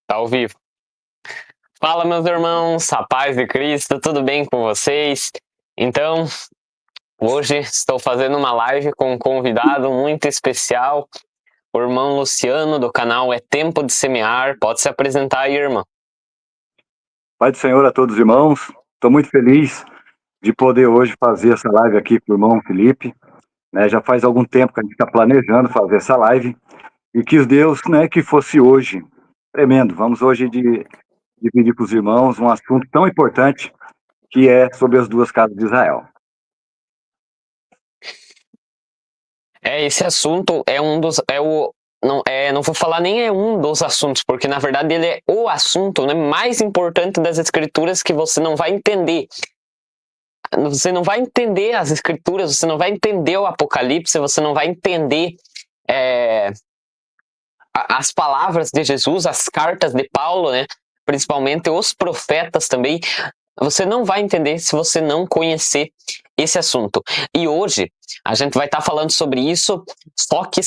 Tá ao vivo. Fala, meus irmãos, a paz de Cristo, tudo bem com vocês? Então, hoje estou fazendo uma live com um convidado muito especial, o irmão Luciano, do canal É Tempo de Semear. Pode se apresentar aí, irmão. Pai do Senhor a todos os irmãos, estou muito feliz de poder hoje fazer essa live aqui com o irmão Felipe, né? Já faz algum tempo que a gente está planejando fazer essa live e quis Deus, né, que fosse hoje. Tremendo. Vamos hoje dividir para os irmãos um assunto tão importante que é sobre as duas casas de Israel. Esse assunto é um dos... não vou falar nem é um dos assuntos, porque na verdade ele é o assunto, né, mais importante das Escrituras, que você não vai entender. Você não vai entender as Escrituras, você não vai entender o Apocalipse, você não vai entender as palavras de Jesus, as cartas de Paulo, né? Principalmente os profetas também. Você não vai entender se você não conhecer esse assunto. E hoje a gente vai estar falando sobre isso, só que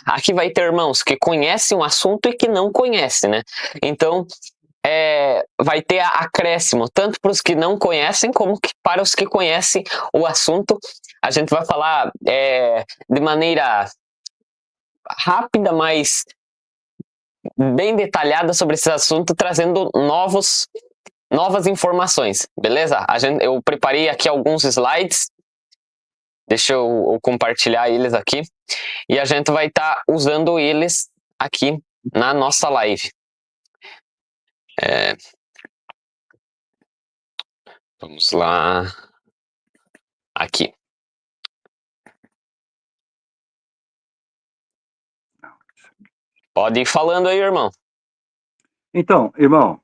aqui vai ter irmãos que conhecem o assunto e que não conhecem, né? Então, vai ter acréscimo, tanto para os que não conhecem, como para os que conhecem o assunto. A gente vai falar de maneira rápida, mas bem detalhada sobre esse assunto, trazendo novas informações, beleza? Eu preparei aqui alguns slides, deixa eu compartilhar eles aqui, e a gente vai estar usando eles aqui na nossa live. Vamos lá. Aqui. Pode ir falando aí, irmão. Então, irmão,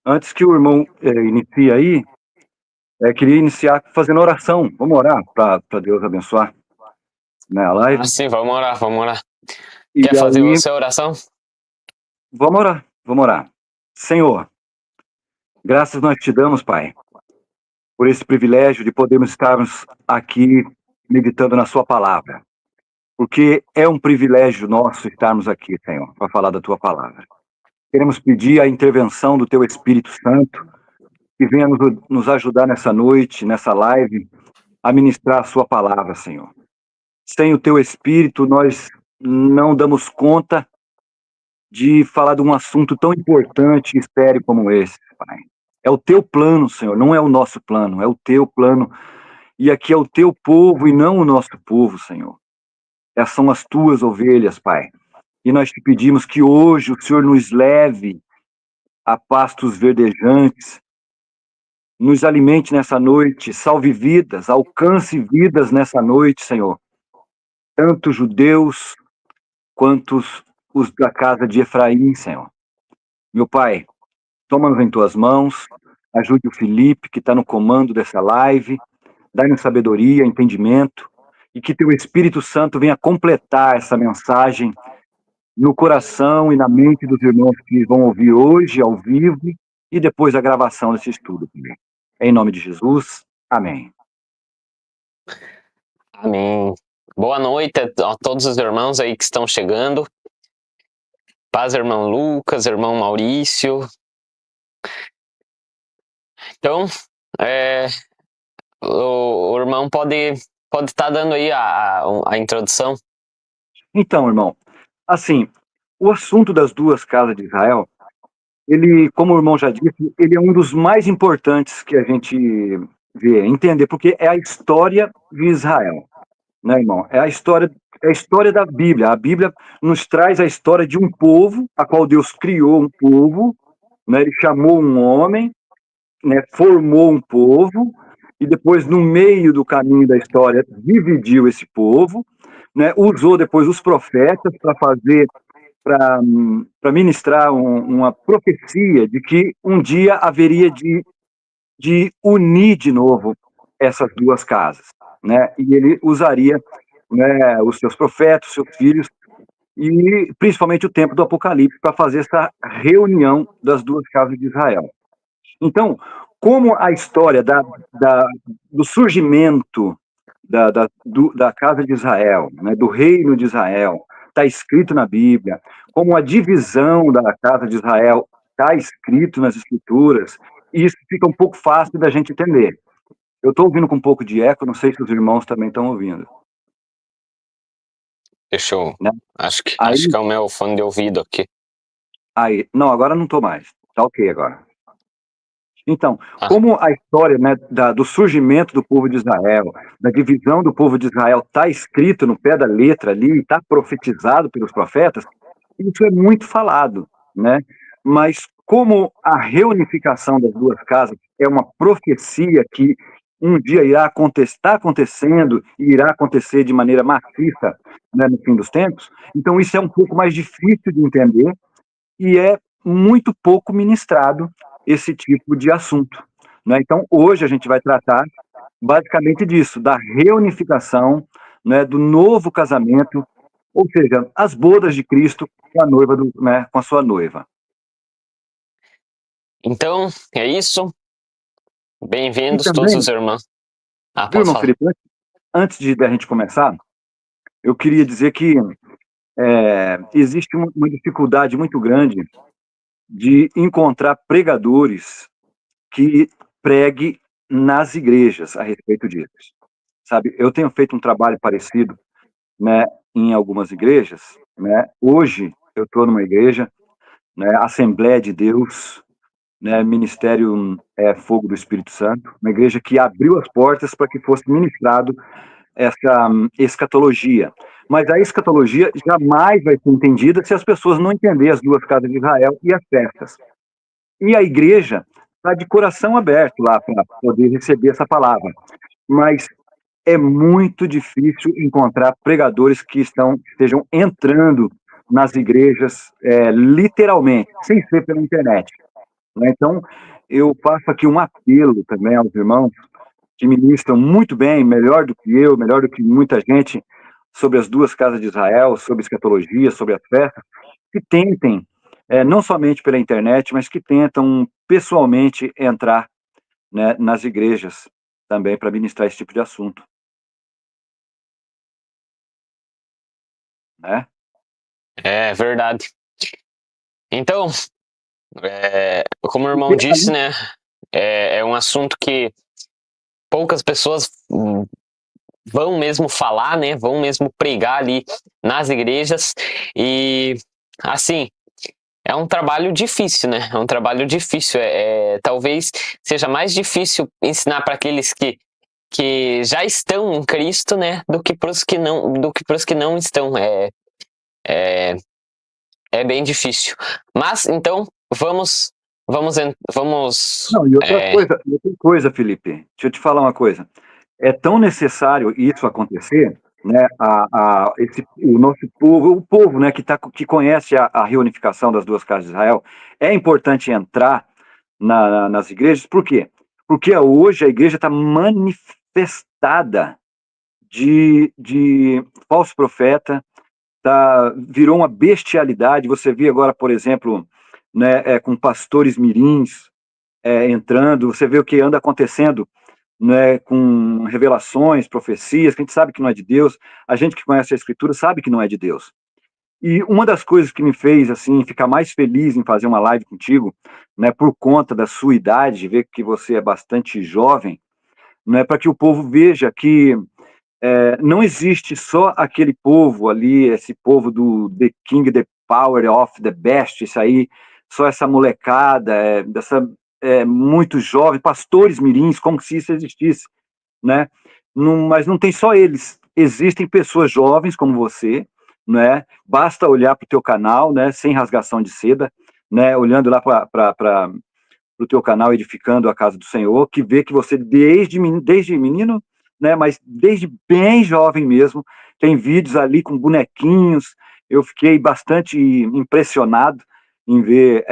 antes que o irmão inicie aí, queria iniciar fazendo oração. Vamos orar para Deus abençoar, né, a live? Sim, vamos orar. E Quer fazer aí, você a oração? vamos orar. Senhor, graças nós te damos, Pai, por esse privilégio de podermos estarmos aqui meditando na sua palavra. Porque é um privilégio nosso estarmos aqui, Senhor, para falar da tua palavra. Queremos pedir a intervenção do teu Espírito Santo, que venha nos ajudar nessa noite, nessa live, a ministrar a sua palavra, Senhor. Sem o teu Espírito, nós não damos conta de falar de um assunto tão importante e sério como esse, Pai. É o teu plano, Senhor, não é o nosso plano, é o teu plano. E aqui é o teu povo e não o nosso povo, Senhor. Essas são as tuas ovelhas, Pai. E nós te pedimos que hoje o Senhor nos leve a pastos verdejantes, nos alimente nessa noite, salve vidas, alcance vidas nessa noite, Senhor. Tanto judeus quanto os da casa de Efraim, Senhor. Meu Pai, toma-nos em tuas mãos, ajude o Felipe, que está no comando dessa live, dá-nos sabedoria, entendimento, e que teu Espírito Santo venha completar essa mensagem no coração e na mente dos irmãos que vão ouvir hoje, ao vivo, e depois a gravação desse estudo também. Em nome de Jesus, amém. Amém. Boa noite a todos os irmãos aí que estão chegando. Paz, irmão Lucas, irmão Maurício. Então, o irmão pode estar dando aí a introdução. Então, irmão, assim, o assunto das duas casas de Israel, ele, como o irmão já disse, ele é um dos mais importantes que a gente vê, entender, porque é a história de Israel, né, irmão? É a história da Bíblia. A Bíblia nos traz a história de um povo, a qual Deus criou um povo, né? Ele chamou um homem, né? Formou um povo, e depois, no meio do caminho da história, dividiu esse povo, né? Usou depois os profetas para ministrar uma profecia de que um dia haveria de unir de novo essas duas casas, né? E ele usaria, né, os seus profetas, os seus filhos, e principalmente o tempo do Apocalipse para fazer essa reunião das duas casas de Israel. Então, como a história do surgimento da casa de Israel, né, do reino de Israel, está escrito na Bíblia, como a divisão da casa de Israel está escrito nas Escrituras, e isso fica um pouco fácil da gente entender. Eu estou ouvindo com um pouco de eco, não sei se os irmãos também estão ouvindo. Deixa eu. Né? Acho que Aí, é o meu fone de ouvido aqui. não, agora não estou mais. Tá ok agora. Então, Ah, como a história, né, do surgimento do povo de Israel, da divisão do povo de Israel está escrito no pé da letra ali, está profetizado pelos profetas, isso é muito falado, né? Mas como a reunificação das duas casas é uma profecia que um dia está acontecendo e irá acontecer de maneira maciça, né, no fim dos tempos, então isso é um pouco mais difícil de entender e é muito pouco ministrado esse tipo de assunto, né? Então, hoje a gente vai tratar basicamente disso, da reunificação, né, do novo casamento, ou seja, as bodas de Cristo com a noiva, né, com a sua noiva. então, é isso. E Bem-vindos todos os também, irmãos. viu, Pode irmão falar. Felipe, antes de a gente começar, eu queria dizer que existe uma dificuldade muito grande de encontrar pregadores que pregue nas igrejas a respeito disso. Sabe, eu tenho feito um trabalho parecido, né, em algumas igrejas, né? Hoje eu estou numa igreja, né, Assembleia de Deus, né, Ministério Fogo do Espírito Santo, uma igreja que abriu as portas para que fosse ministrado essa escatologia. Mas a escatologia jamais vai ser entendida se as pessoas não entenderem as duas casas de Israel e as festas. E a igreja está de coração aberto lá para poder receber essa palavra. Mas é muito difícil encontrar pregadores que estejam entrando nas igrejas, literalmente, sem ser pela internet, né? Então, eu faço aqui um apelo também aos irmãos que ministram muito bem, melhor do que eu, melhor do que muita gente, sobre as duas casas de Israel, sobre escatologia, sobre as festas, que tentem, não somente pela internet, mas que tentam pessoalmente entrar, né, nas igrejas também para ministrar esse tipo de assunto, né? É verdade. Então, como o irmão Porque, disse, né? É um assunto que poucas pessoas vão mesmo falar, né? Vão mesmo pregar ali nas igrejas. E, assim, é um trabalho difícil, né? É um trabalho difícil. Talvez seja mais difícil ensinar para aqueles que já estão em Cristo, né? Do que para os que não estão. É bem difícil. Mas então vamos. não, e outra coisa, Felipe, deixa eu te falar uma coisa. É tão necessário isso acontecer, né? O nosso povo, o povo, né, que conhece a reunificação das duas casas de Israel, é importante entrar nas igrejas. Por quê? Porque hoje a igreja está manifestada de falso profeta, virou uma bestialidade. Você vê agora, por exemplo, né, com pastores mirins entrando, você vê o que anda acontecendo, né, com revelações, profecias, que a gente sabe que não é de Deus, a gente que conhece a Escritura sabe que não é de Deus. E uma das coisas que me fez assim ficar mais feliz em fazer uma live contigo, né, por conta da sua idade, ver que você é bastante jovem, né, para que o povo veja que não existe só aquele povo ali, esse povo do The King, The Power of the Best, isso aí, só essa molecada, muito jovem, pastores mirins, como se isso existisse, né? Não, mas não tem só eles, existem pessoas jovens como você, né? Basta olhar para o teu canal, né? Sem rasgação de seda, né? Olhando lá para o teu canal Edificando a Casa do Senhor, que vê que você desde menino, né, mas desde bem jovem mesmo, tem vídeos ali com bonequinhos. Eu fiquei bastante impressionado em ver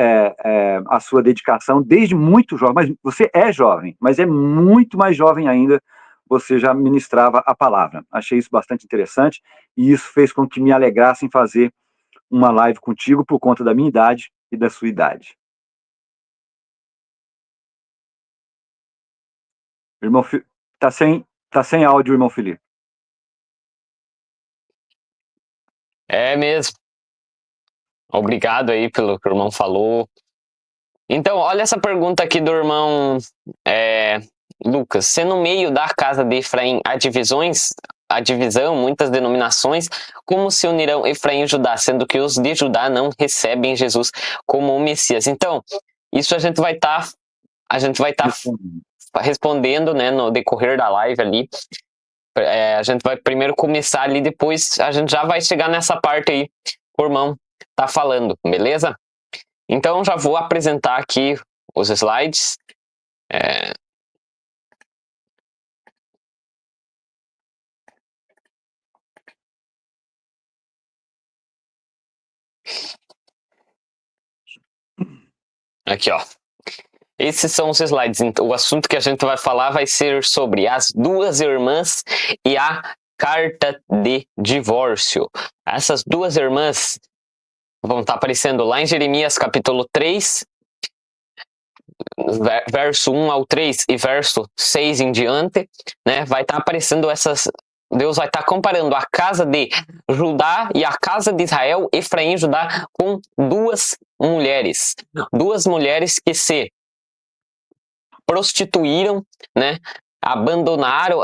a sua dedicação desde muito jovem. Mas você é jovem, mas é muito mais jovem ainda. Você já ministrava a palavra. Achei isso bastante interessante e isso fez com que me alegrasse em fazer uma live contigo por conta da minha idade e da sua idade. Irmão, tá sem áudio, irmão Felipe. É mesmo. Obrigado aí pelo que o irmão falou. Então, olha essa pergunta aqui do irmão Lucas. Se no meio da casa de Efraim há divisões, a divisão, muitas denominações, como se unirão Efraim e Judá, sendo que os de Judá não recebem Jesus como o Messias? Então, isso a gente vai estar respondendo, né, no decorrer da live ali. A gente vai primeiro começar ali, depois a gente já vai chegar nessa parte aí que o irmão tá falando, beleza? Então já vou apresentar aqui os slides. Aqui, ó. Esses são os slides. Então, o assunto que a gente vai falar vai ser sobre as duas irmãs e a carta de divórcio. Essas duas irmãs vão estar aparecendo lá em Jeremias capítulo 3, verso 1 ao 3 e verso 6 em diante, né? Vai estar aparecendo essas... Deus vai estar comparando a casa de Judá e a casa de Israel, Efraim e Judá, com duas mulheres. Duas mulheres que se prostituíram, né? Abandonaram,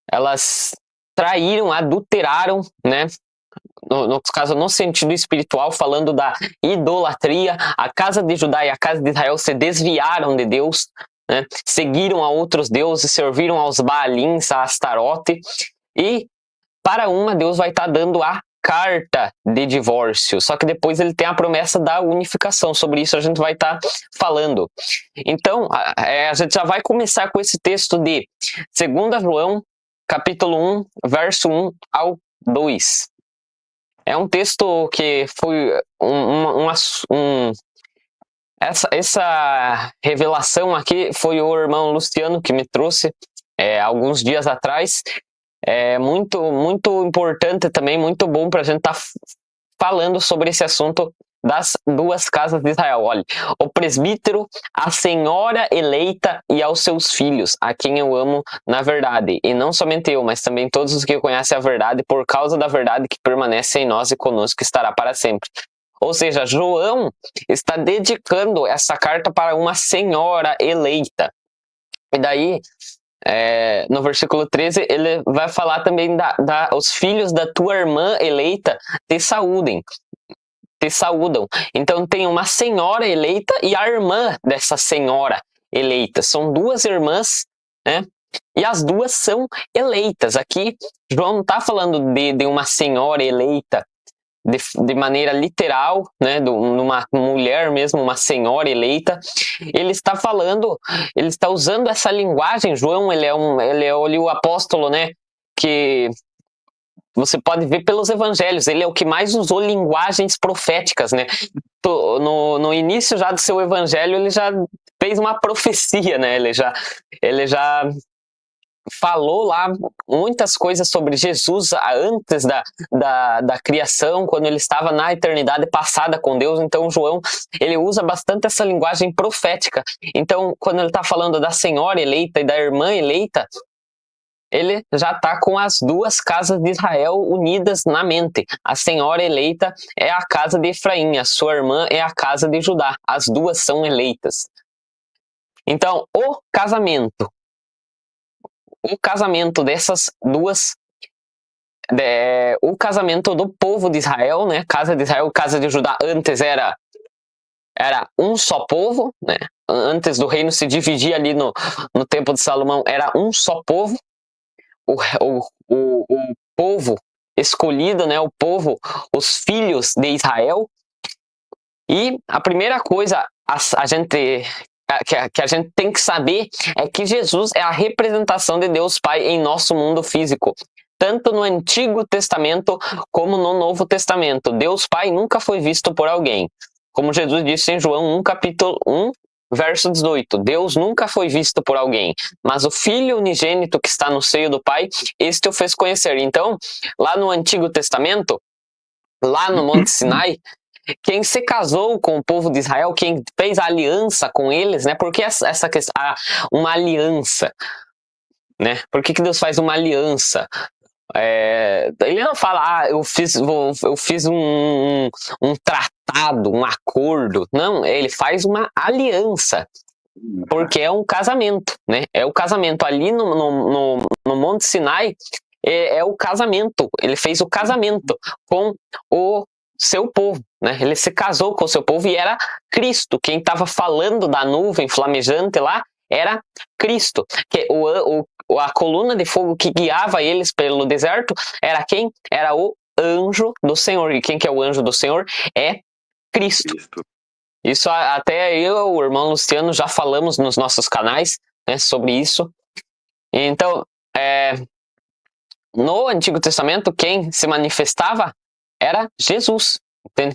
elas traíram, adulteraram, né? No caso, no sentido espiritual, falando da idolatria, a casa de Judá e a casa de Israel se desviaram de Deus, né? Seguiram a outros deuses, serviram aos Baalins, a Astarote, e para uma Deus vai estar dando a carta de divórcio, só que depois ele tem a promessa da unificação. Sobre isso a gente vai estar falando. Então, a gente já vai começar com esse texto de 2 João, capítulo 1, verso 1 ao 2. É um texto que foi essa revelação aqui foi o irmão Luciano que me trouxe alguns dias atrás. É muito, muito importante também, muito bom para a gente estar falando sobre esse assunto das duas casas de Israel. Olha, o presbítero, a senhora eleita e aos seus filhos, a quem eu amo na verdade. E não somente eu, mas também todos os que conhecem a verdade, por causa da verdade que permanece em nós e conosco, estará para sempre. Ou seja, João está dedicando essa carta para uma senhora eleita. E daí, no versículo 13, ele vai falar também os filhos da tua irmã eleita te saúdem. Te saúdam. Então tem uma senhora eleita e a irmã dessa senhora eleita. São duas irmãs, né? E as duas são eleitas. Aqui, João não está falando de uma senhora eleita de maneira literal, né? De uma mulher mesmo, uma senhora eleita. Ele está falando, ele está usando essa linguagem. João, ele é o apóstolo, né? Que você pode ver pelos evangelhos, ele é o que mais usou linguagens proféticas, né? No início já do seu evangelho, ele já fez uma profecia, né? Ele já falou lá muitas coisas sobre Jesus antes da criação, quando ele estava na eternidade passada com Deus. Então João, ele usa bastante essa linguagem profética. Então, quando ele está falando da senhora eleita e da irmã eleita, ele já está com as duas casas de Israel unidas na mente. A senhora eleita é a casa de Efraim, a sua irmã é a casa de Judá. As duas são eleitas. Então, o casamento dessas duas, o casamento do povo de Israel, né? Casa de Israel, casa de Judá, antes era um só povo, né? Antes do reino se dividir ali no tempo de Salomão, era um só povo. O povo escolhido, né? O povo, os filhos de Israel. E a primeira coisa que a gente tem que saber é que Jesus é a representação de Deus Pai em nosso mundo físico. Tanto no Antigo Testamento como no Novo Testamento. Deus Pai nunca foi visto por alguém. Como Jesus disse em João 1, capítulo 1, verso 18. Deus nunca foi visto por alguém, mas o Filho unigênito que está no seio do Pai, este o fez conhecer. Então, lá no Antigo Testamento, lá no Monte Sinai, quem se casou com o povo de Israel, quem fez a aliança com eles, né? Por que essa questão, uma aliança, né? Por que Deus faz uma aliança? Ele não fala, eu fiz um tratado, um acordo. Não, ele faz uma aliança, porque é um casamento, né? É o casamento ali no Monte Sinai, é o casamento. Ele fez o casamento com o seu povo, né? Ele se casou com o seu povo e era Cristo. Quem estava falando da nuvem flamejante lá era Cristo. A coluna de fogo que guiava eles pelo deserto era quem? Era o anjo do Senhor. E quem que é o anjo do Senhor? É Cristo. Isso até eu e o irmão Luciano já falamos nos nossos canais, né, sobre isso. Então, no Antigo Testamento, quem se manifestava era Jesus.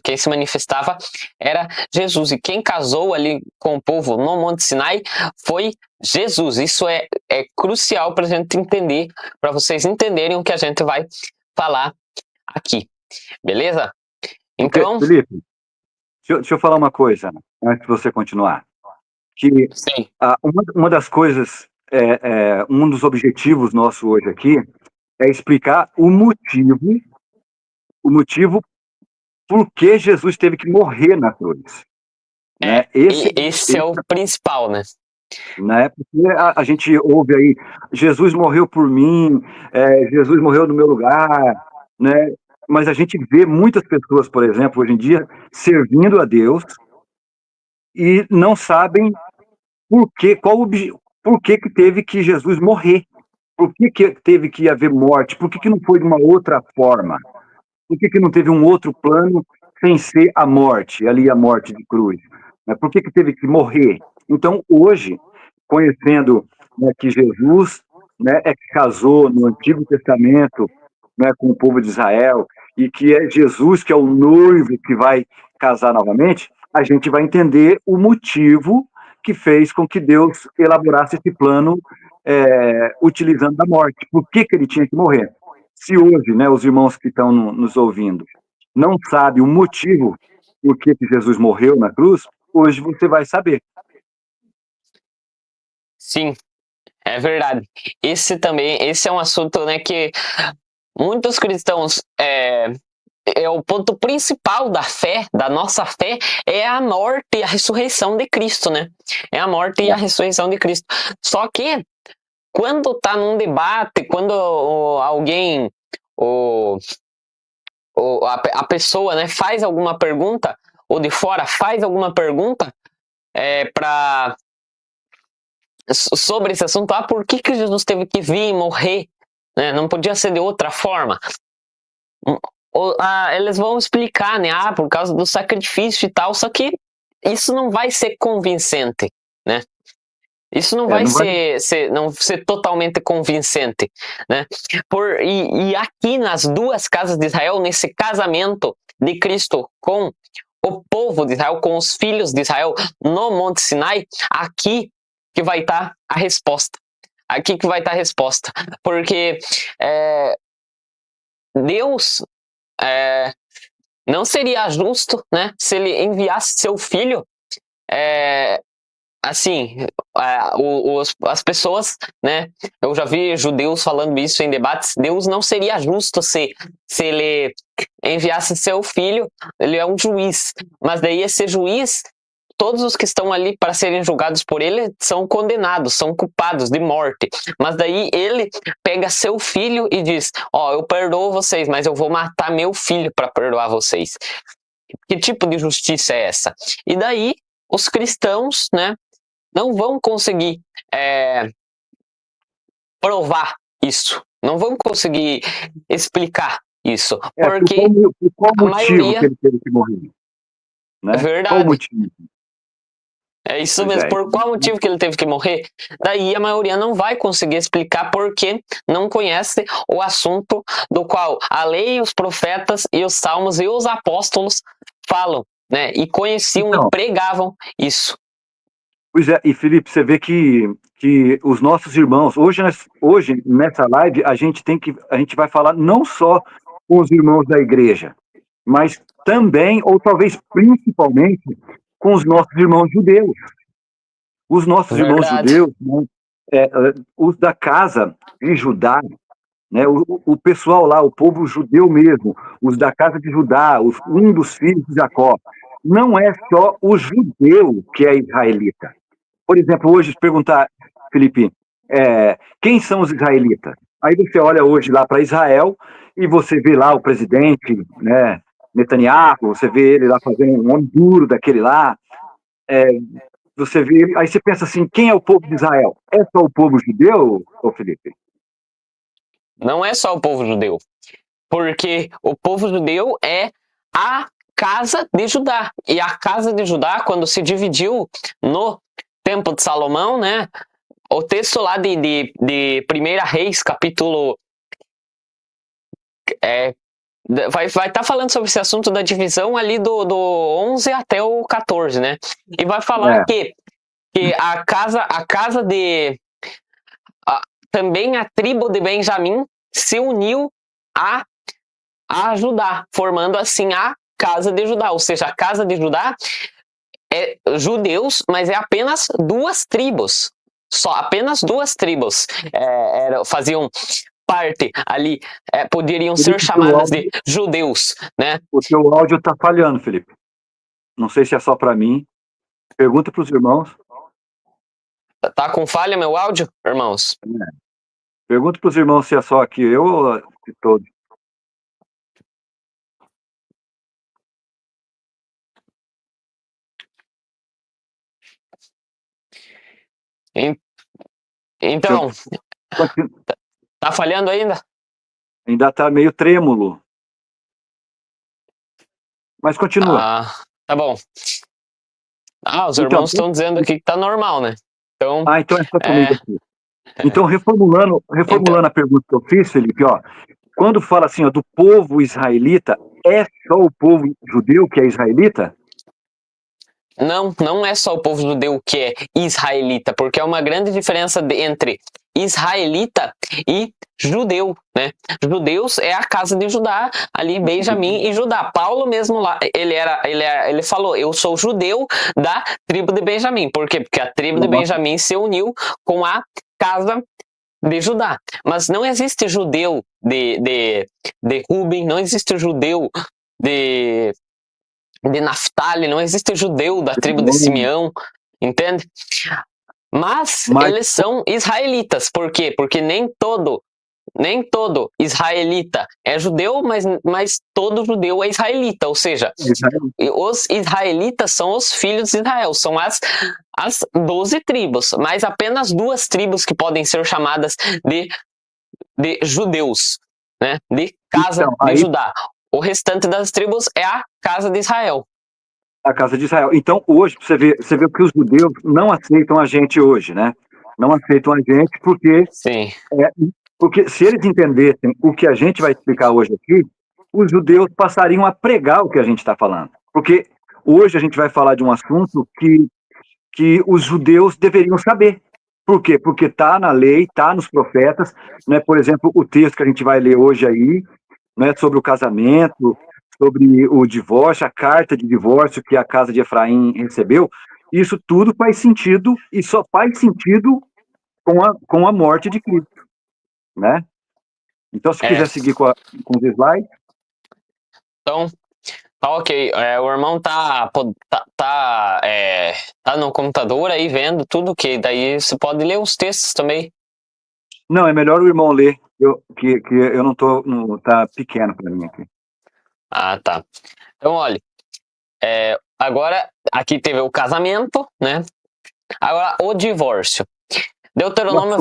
Quem se manifestava era Jesus. E quem casou ali com o povo no Monte Sinai foi Jesus. Isso é crucial para a gente entender, para vocês entenderem o que a gente vai falar aqui. Beleza? Então, Felipe, deixa eu falar uma coisa antes de você continuar. Que uma das coisas, um dos objetivos nossos hoje aqui é explicar o motivo por que Jesus teve que morrer na cruz. Né? Esse é o principal, né? Porque a gente ouve aí, Jesus morreu por mim, Jesus morreu no meu lugar, né? Mas a gente vê muitas pessoas, por exemplo, hoje em dia, servindo a Deus e não sabem por que teve que Jesus morrer, por que teve que haver morte, por que não foi de uma outra forma, por que não teve um outro plano sem ser a morte, ali a morte de cruz, né? Por que teve que morrer? Então, hoje, conhecendo, né, que Jesus, né, que casou no Antigo Testamento, né, com o povo de Israel, e que é Jesus que é o noivo que vai casar novamente, a gente vai entender o motivo que fez com que Deus elaborasse esse plano utilizando a morte. Por que ele tinha que morrer? Se hoje, né, os irmãos que estão nos ouvindo não sabem o motivo por que Jesus morreu na cruz, hoje você vai saber. Sim, é verdade. Esse é um assunto, né, que muitos cristãos o ponto principal da fé, da nossa fé, é a morte e a ressurreição de Cristo, né? É a morte e a ressurreição de Cristo. Só que quando está num debate, quando alguém, a pessoa, né, faz alguma pergunta, ou de fora faz alguma pergunta sobre esse assunto, por que Jesus teve que vir e morrer? Né? Não podia ser de outra forma. Eles vão explicar, né? Por causa do sacrifício e tal, só que isso não vai ser convincente, né? Isso não vai ser totalmente convincente, né? E aqui nas duas casas de Israel, nesse casamento de Cristo com o povo de Israel, com os filhos de Israel no Monte Sinai, aqui que vai estar a resposta. Aqui que vai estar a resposta. Porque Deus não seria justo, né, se ele enviasse seu filho, as pessoas, né, eu já vi judeus falando isso em debates, Deus não seria justo se ele enviasse seu filho, ele é um juiz, mas daí esse juiz, todos os que estão ali para serem julgados por ele são condenados, são culpados de morte. Mas daí ele pega seu filho e diz, eu perdoo vocês, mas eu vou matar meu filho para perdoar vocês. Que tipo de justiça é essa? E daí os cristãos, né, não vão conseguir provar isso. Não vão conseguir explicar isso. Porque qual motivo maioria... que ele teve que morrer? Né? É verdade. Qual o motivo? É isso mesmo. Por qual motivo que ele teve que morrer? Daí a maioria não vai conseguir explicar porque não conhece o assunto do qual a lei, os profetas e os salmos e os apóstolos falam, né? E conheciam e pregavam isso. Pois é, e Felipe, você vê que os nossos irmãos, hoje nessa live, a gente vai falar não só com os irmãos da igreja, mas também, ou talvez principalmente, com os nossos irmãos judeus. Os nossos irmãos judeus, né, os da casa de Judá, né? O pessoal lá, o povo judeu mesmo, os da casa de Judá, um dos filhos de Jacó, não é só o judeu que é israelita. Por exemplo, hoje, se perguntar, Felipe, quem são os israelitas? Aí você olha hoje lá para Israel e você vê lá o presidente, né, Netanyahu, você vê ele lá fazendo um homem duro daquele lá, você vê, aí você pensa assim, quem é o povo de Israel? É só o povo judeu, ô Felipe? Não é só o povo judeu, porque o povo judeu é a casa de Judá. E a casa de Judá, quando se dividiu no Templo de Salomão, né? O texto lá de 1 Reis, capítulo. Vai estar falando sobre esse assunto da divisão ali do 11 até o 14, né? E vai falar que a casa de. Também a tribo de Benjamim se uniu a Judá, formando assim a casa de Judá. Ou seja, a casa de Judá é judeus, mas é apenas duas tribos. Só apenas duas tribos faziam parte ali, poderiam ser Felipe, chamadas de judeus, né? o teu áudio está falhando, Felipe. Não sei se é só para mim. Pergunta para os irmãos. Tá com falha meu áudio, irmãos? Pergunta para os irmãos se é só aqui eu ou se todos. Então, tá falhando ainda? Ainda está meio trêmulo. Mas continua. Tá bom. Os Então, irmãos estão dizendo aqui que tá normal, né? Então, então é só comigo aqui. Então, reformulando a pergunta que eu fiz, Felipe, ó, quando fala assim, ó, do povo israelita, é só o povo judeu que é israelita? Não é só o povo judeu que é israelita, porque é uma grande diferença entre israelita e judeu, né? Judeus é a casa de Judá, ali Benjamim e Judá. Paulo mesmo lá, ele falou, eu sou judeu da tribo de Benjamim. Por quê? Porque a tribo de Benjamim se uniu com a casa de Judá. Mas não existe judeu de Ruben, não existe judeu de Naftali, não existe judeu da tribo de Simeão, entende? Mas eles são israelitas. Por quê? Porque nem todo israelita é judeu, mas todo judeu é israelita. Ou seja, os israelitas são os filhos de Israel, são as 12 tribos, mas apenas duas tribos que podem ser chamadas de judeus, né? De casa de Judá. O restante das tribos é a casa de Israel. A casa de Israel. Então, hoje, você vê que os judeus não aceitam a gente hoje, né? Não aceitam a gente porque... Sim. Porque se eles entendessem o que a gente vai explicar hoje aqui, os judeus passariam a pregar o que a gente está falando. Porque hoje a gente vai falar de um assunto que os judeus deveriam saber. Por quê? Porque está na lei, está nos profetas, né? Por exemplo, o texto que a gente vai ler hoje aí, né, sobre o casamento, sobre o divórcio, a carta de divórcio que a casa de Efraim recebeu, isso tudo faz sentido e só faz sentido com a morte de Cristo, né? Então, se quiser seguir com os slides. Então, tá ok. O irmão tá no computador aí vendo tudo, que daí você pode ler os textos também. Não, é melhor o irmão ler, que eu não tô, tá pequeno para mim aqui. Tá. Então, olha, agora aqui teve o casamento, né? Agora o divórcio. Deuteronômio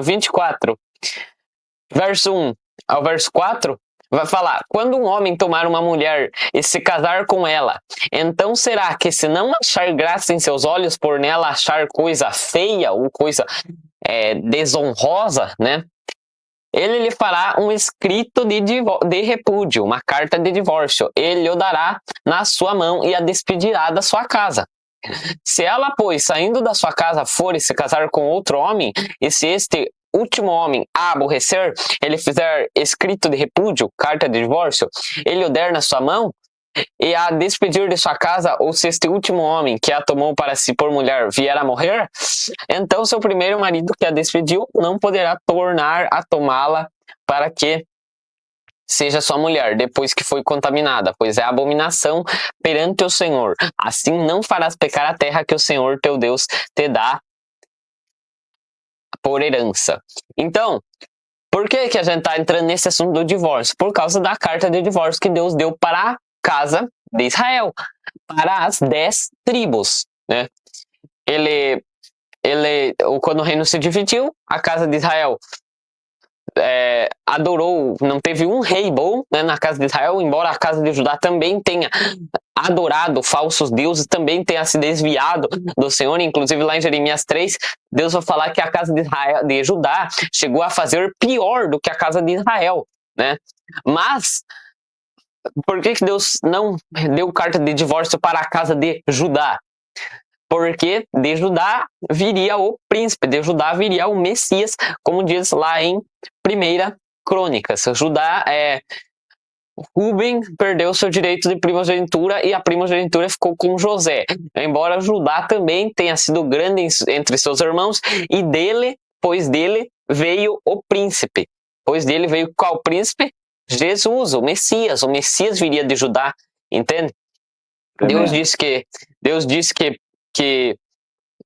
24, verso 1 ao verso 4, vai falar: quando um homem tomar uma mulher e se casar com ela, então será que, se não achar graça em seus olhos, por nela achar coisa feia ou coisa desonrosa, né? Ele lhe fará um escrito de repúdio, uma carta de divórcio. Ele o dará na sua mão e a despedirá da sua casa. Se ela, pois, saindo da sua casa, for e se casar com outro homem, e se este último homem a aborrecer, ele fizer escrito de repúdio, carta de divórcio, ele o der na sua mão, e a despedir de sua casa, ou se este último homem que a tomou para si por mulher vier a morrer, então seu primeiro marido que a despediu não poderá tornar a tomá-la para que seja sua mulher, depois que foi contaminada, pois é abominação perante o Senhor. Assim não farás pecar a terra que o Senhor teu Deus te dá por herança. Então, por que a gente está entrando nesse assunto do divórcio? Por causa da carta de divórcio que Deus deu para a casa de Israel, para as 10 tribos, né? Quando o reino se dividiu, a casa de Israel adorou, não teve um rei bom, né, na casa de Israel, embora a casa de Judá também tenha adorado falsos deuses, também tenha se desviado do Senhor. Inclusive lá em Jeremias 3, Deus vai falar que a casa de Judá chegou a fazer pior do que a casa de Israel, né? Mas por que Deus não deu carta de divórcio para a casa de Judá? Porque de Judá viria o príncipe, de Judá viria o Messias, como diz lá em 1 Crônicas. Judá Rubem perdeu seu direito de primogenitura e a primogenitura ficou com José. Embora Judá também tenha sido grande entre seus irmãos, e pois dele veio o príncipe. Pois dele veio qual príncipe? Jesus, o Messias. O Messias viria de Judá, entende? Deus disse que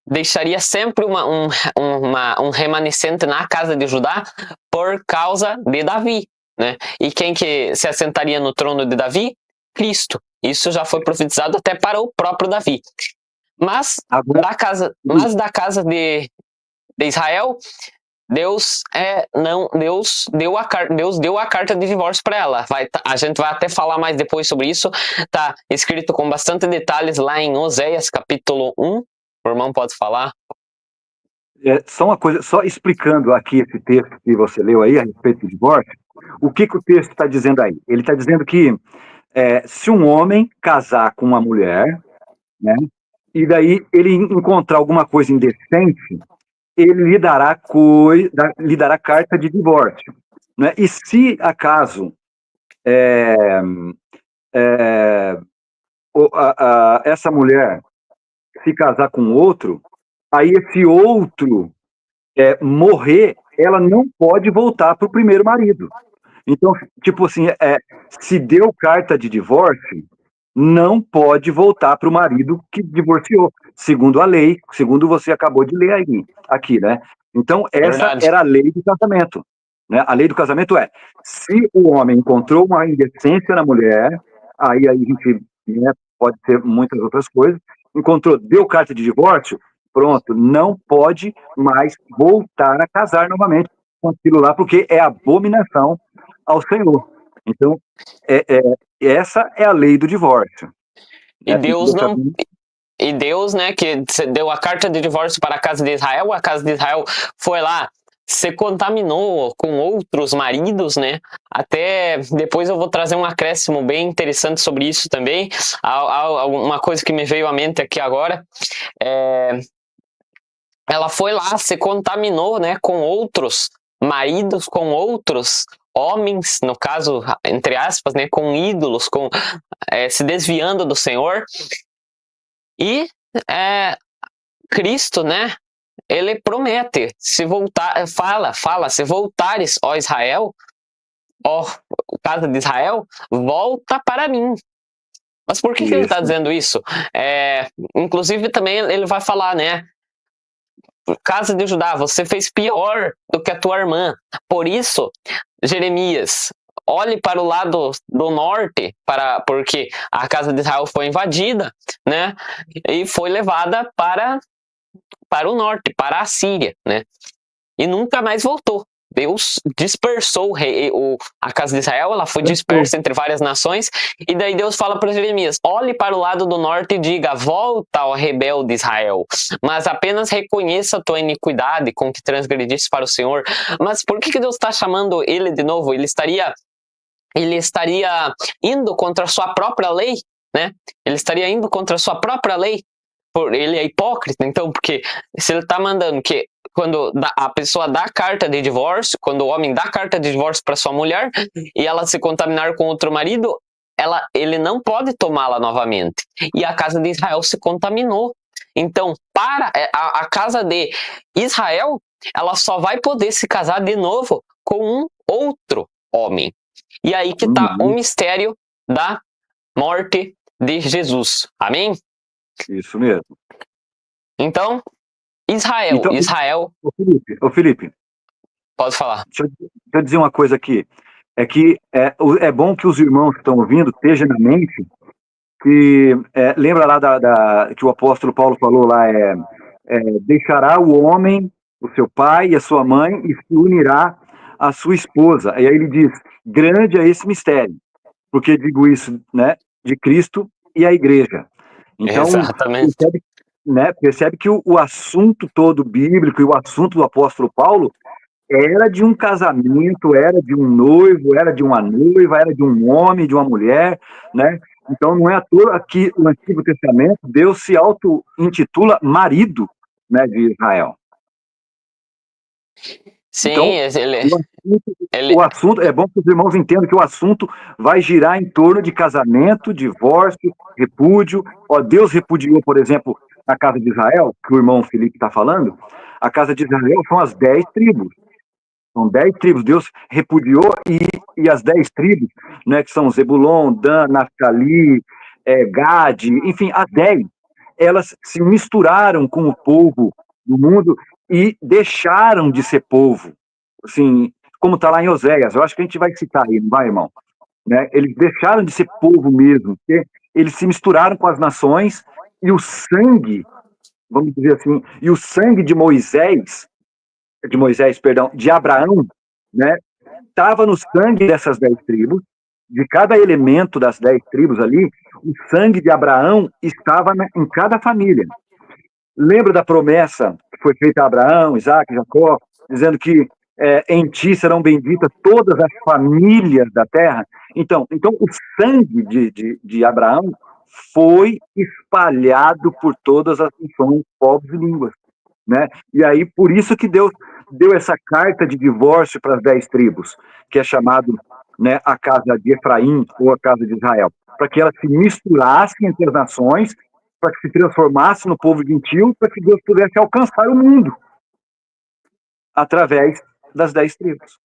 deixaria sempre um remanescente na casa de Judá por causa de Davi, né? E quem que se assentaria no trono de Davi? Cristo. Isso já foi profetizado até para o próprio Davi. Mas da casa de Israel, Deus deu a carta de divórcio para ela. A gente vai até falar mais depois sobre isso. Tá escrito com bastante detalhes lá em Oséias, capítulo 1. O irmão pode falar? Só explicando aqui esse texto que você leu aí a respeito do divórcio, o que o texto está dizendo aí? Ele está dizendo que se um homem casar com uma mulher, né, e daí ele encontrar alguma coisa indecente, ele lhe dará carta de divórcio, né? E se acaso essa mulher se casar com outro, aí esse outro morrer, ela não pode voltar para o primeiro marido. Então, tipo assim, se deu carta de divórcio, não pode voltar para o marido que divorciou, segundo a lei, segundo você acabou de ler aqui, né? Então, essa era a lei do casamento, né? A lei do casamento se o homem encontrou uma indecência na mulher, aí a gente, né, pode ser muitas outras coisas, deu carta de divórcio, pronto, não pode mais voltar a casar novamente com aquilo lá, porque é abominação ao Senhor. Então, essa é a lei do divórcio. E Deus, né, que deu a carta de divórcio para a casa de Israel, a casa de Israel foi lá, se contaminou com outros maridos, né? Até depois eu vou trazer um acréscimo bem interessante sobre isso também. Uma coisa que me veio à mente aqui agora, ela foi lá, se contaminou, né, com outros maridos, com outros homens, no caso, entre aspas, né, com ídolos, se desviando do Senhor. E Cristo, né, ele promete, se voltares, ó Israel, ó casa de Israel, volta para mim. Mas por que ele está dizendo isso? Inclusive também ele vai falar, né, casa de Judá, você fez pior do que a tua irmã. Por isso, Jeremias, olhe para o lado do norte, porque a casa de Israel foi invadida, né? E foi levada para o norte, para a Síria, né? E nunca mais voltou. Deus dispersou a casa de Israel, ela foi dispersa entre várias nações, e daí Deus fala para Jeremias, olhe para o lado do norte e diga, volta ao rebelde Israel, mas apenas reconheça a tua iniquidade com que transgrediste para o Senhor. Mas por que Deus está chamando ele de novo? Ele estaria indo contra a sua própria lei, né? Ele estaria indo contra a sua própria lei. Ele é hipócrita, então, porque se ele está mandando que quando a pessoa dá carta de divórcio, quando o homem dá carta de divórcio para sua mulher e ela se contaminar com outro marido, ele não pode tomá-la novamente. E a casa de Israel se contaminou. Então, para a casa de Israel, ela só vai poder se casar de novo com um outro homem. E aí que está o mistério da morte de Jesus. Amém? Isso mesmo. Então, Israel... Ô Felipe, pode falar. deixa eu dizer uma coisa aqui. É que é bom que os irmãos que estão ouvindo estejam na mente que lembra lá que o apóstolo Paulo falou lá, deixará o homem, o seu pai e a sua mãe, e se unirá à sua esposa. E aí ele diz, grande é esse mistério, porque digo isso, né, de Cristo e a igreja. Então, exatamente. Percebe que o assunto todo bíblico e o assunto do apóstolo Paulo era de um casamento, era de um noivo, era de uma noiva, era de um homem, de uma mulher, né? Então não é à toa que no Antigo Testamento Deus se auto-intitula marido, né, de Israel. Sim, então, o assunto é bom que os irmãos entendam que o assunto vai girar em torno de casamento, divórcio, repúdio. Ó, Deus repudiou, por exemplo, a casa de Israel, que o irmão Felipe está falando. A casa de Israel são as 10 tribos. São 10 tribos. Deus repudiou e as 10 tribos, né, que são Zebulon, Dan, Naftali, Gade, enfim, as 10, elas se misturaram com o povo do mundo e deixaram de ser povo. Assim, como está lá em Oséias. Eu acho que a gente vai citar aí, não vai, irmão? Né? Eles deixaram de ser povo mesmo, porque eles se misturaram com as nações e o sangue, vamos dizer assim, e o sangue de Moisés, de Abraão, né, estava no sangue dessas 10 tribos, de cada elemento das 10 tribos ali, o sangue de Abraão estava em cada família. Lembra da promessa que foi feita a Abraão, Isaac, Jacó, dizendo que em ti serão benditas todas as famílias da terra? Então o sangue de Abraão foi espalhado por todas as nações, povos e línguas. Né? E aí, por isso que Deus deu essa carta de divórcio para as 10 tribos, que é chamado, né, a casa de Efraim ou a casa de Israel, para que elas se misturassem entre as nações, para que se transformasse no povo gentil, para que Deus pudesse alcançar o mundo através das 10 tribos.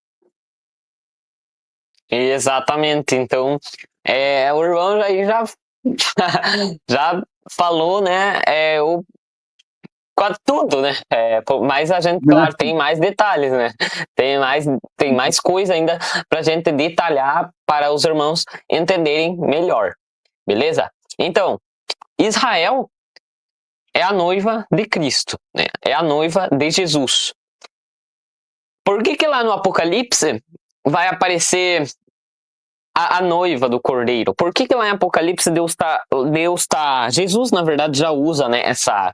Exatamente. Então, o irmão já falou, né? Quase tudo, né? Mas a gente, claro, tem mais detalhes, né? Tem mais coisa ainda pra gente detalhar para os irmãos entenderem melhor. Beleza? Então, Israel é a noiva de Cristo, né? É a noiva de Jesus. Por que lá no Apocalipse vai aparecer a noiva do Cordeiro? Por que lá em Apocalipse Jesus, na verdade, já usa, né, essa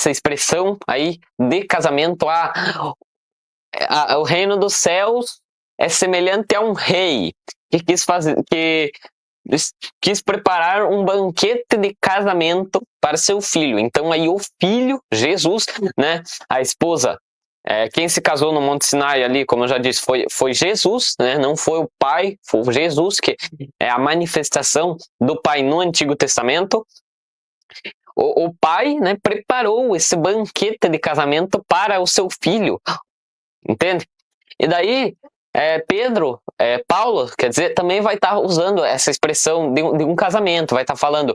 expressão aí de casamento? O reino dos céus é semelhante a um rei que quis preparar um banquete de casamento para seu filho. Então aí o filho, Jesus, né, a esposa, quem se casou no Monte Sinai ali, como eu já disse, foi Jesus, né? Não foi o Pai, foi Jesus, que é a manifestação do Pai no Antigo Testamento. O pai, né, preparou esse banquete de casamento para o seu filho, entende? E daí, Paulo, quer dizer, também vai estar usando essa expressão de um casamento, vai estar falando,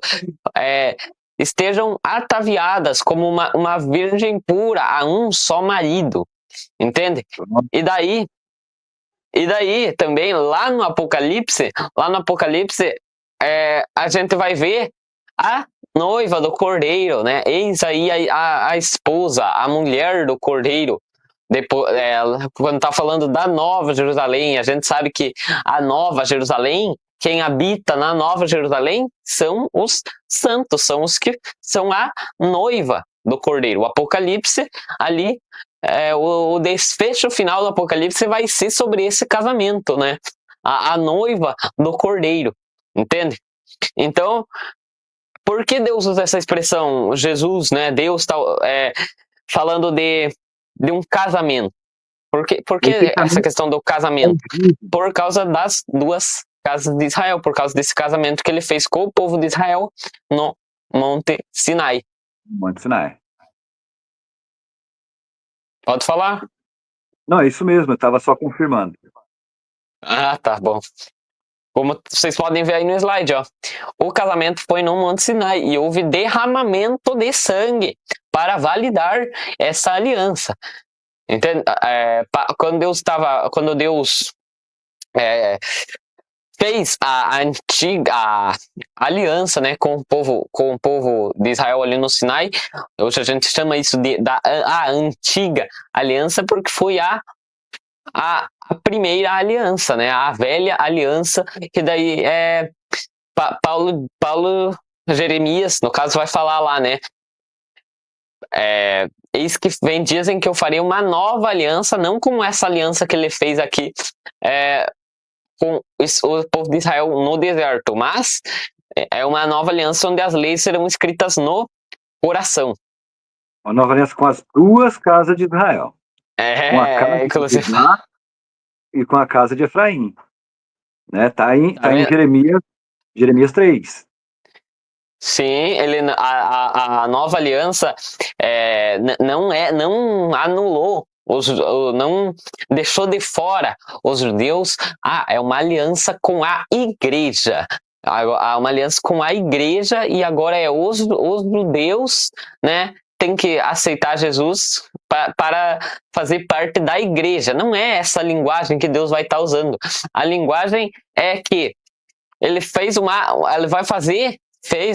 estejam ataviadas como uma virgem pura a um só marido, entende? E daí também, lá no Apocalipse, a gente vai ver a noiva do Cordeiro, né? Eis aí a esposa, a mulher do Cordeiro. Depois, quando está falando da Nova Jerusalém, a gente sabe que a Nova Jerusalém, quem habita na Nova Jerusalém são os santos, são os que são a noiva do Cordeiro. O Apocalipse, ali, o desfecho final do Apocalipse vai ser sobre esse casamento, né? A noiva do Cordeiro, entende? Então, por que Deus usa essa expressão? Jesus, né? Deus está falando de um casamento. Por que essa questão do casamento? Por causa das duas casa de Israel, por causa desse casamento que ele fez com o povo de Israel no Monte Sinai. Monte Sinai. Pode falar? Não, é isso mesmo, eu estava só confirmando. Ah, tá bom. Como vocês podem ver aí no slide, ó. O casamento foi no Monte Sinai e houve derramamento de sangue para validar essa aliança. Entende? Quando Deus fez a antiga aliança, né, com o povo de Israel ali no Sinai, hoje a gente chama isso de a antiga aliança, porque foi a primeira aliança, né, a velha aliança, que daí Jeremias, no caso, vai falar lá, né, eis que vem dias em que eu farei uma nova aliança, não como essa aliança que ele fez aqui com o povo de Israel no deserto, mas é uma nova aliança onde as leis serão escritas no coração. Uma nova aliança com as duas casas de Israel. Com a casa de Judá e com a casa de Efraim. Né? Tá em Jeremias 3. Sim, a nova aliança não anulou, não deixou de fora os judeus. É uma aliança com a igreja. Uma aliança com a igreja, e agora os judeus, né, tem que aceitar Jesus para fazer parte da igreja. Não é essa linguagem que Deus vai estar usando. A linguagem é que ele fez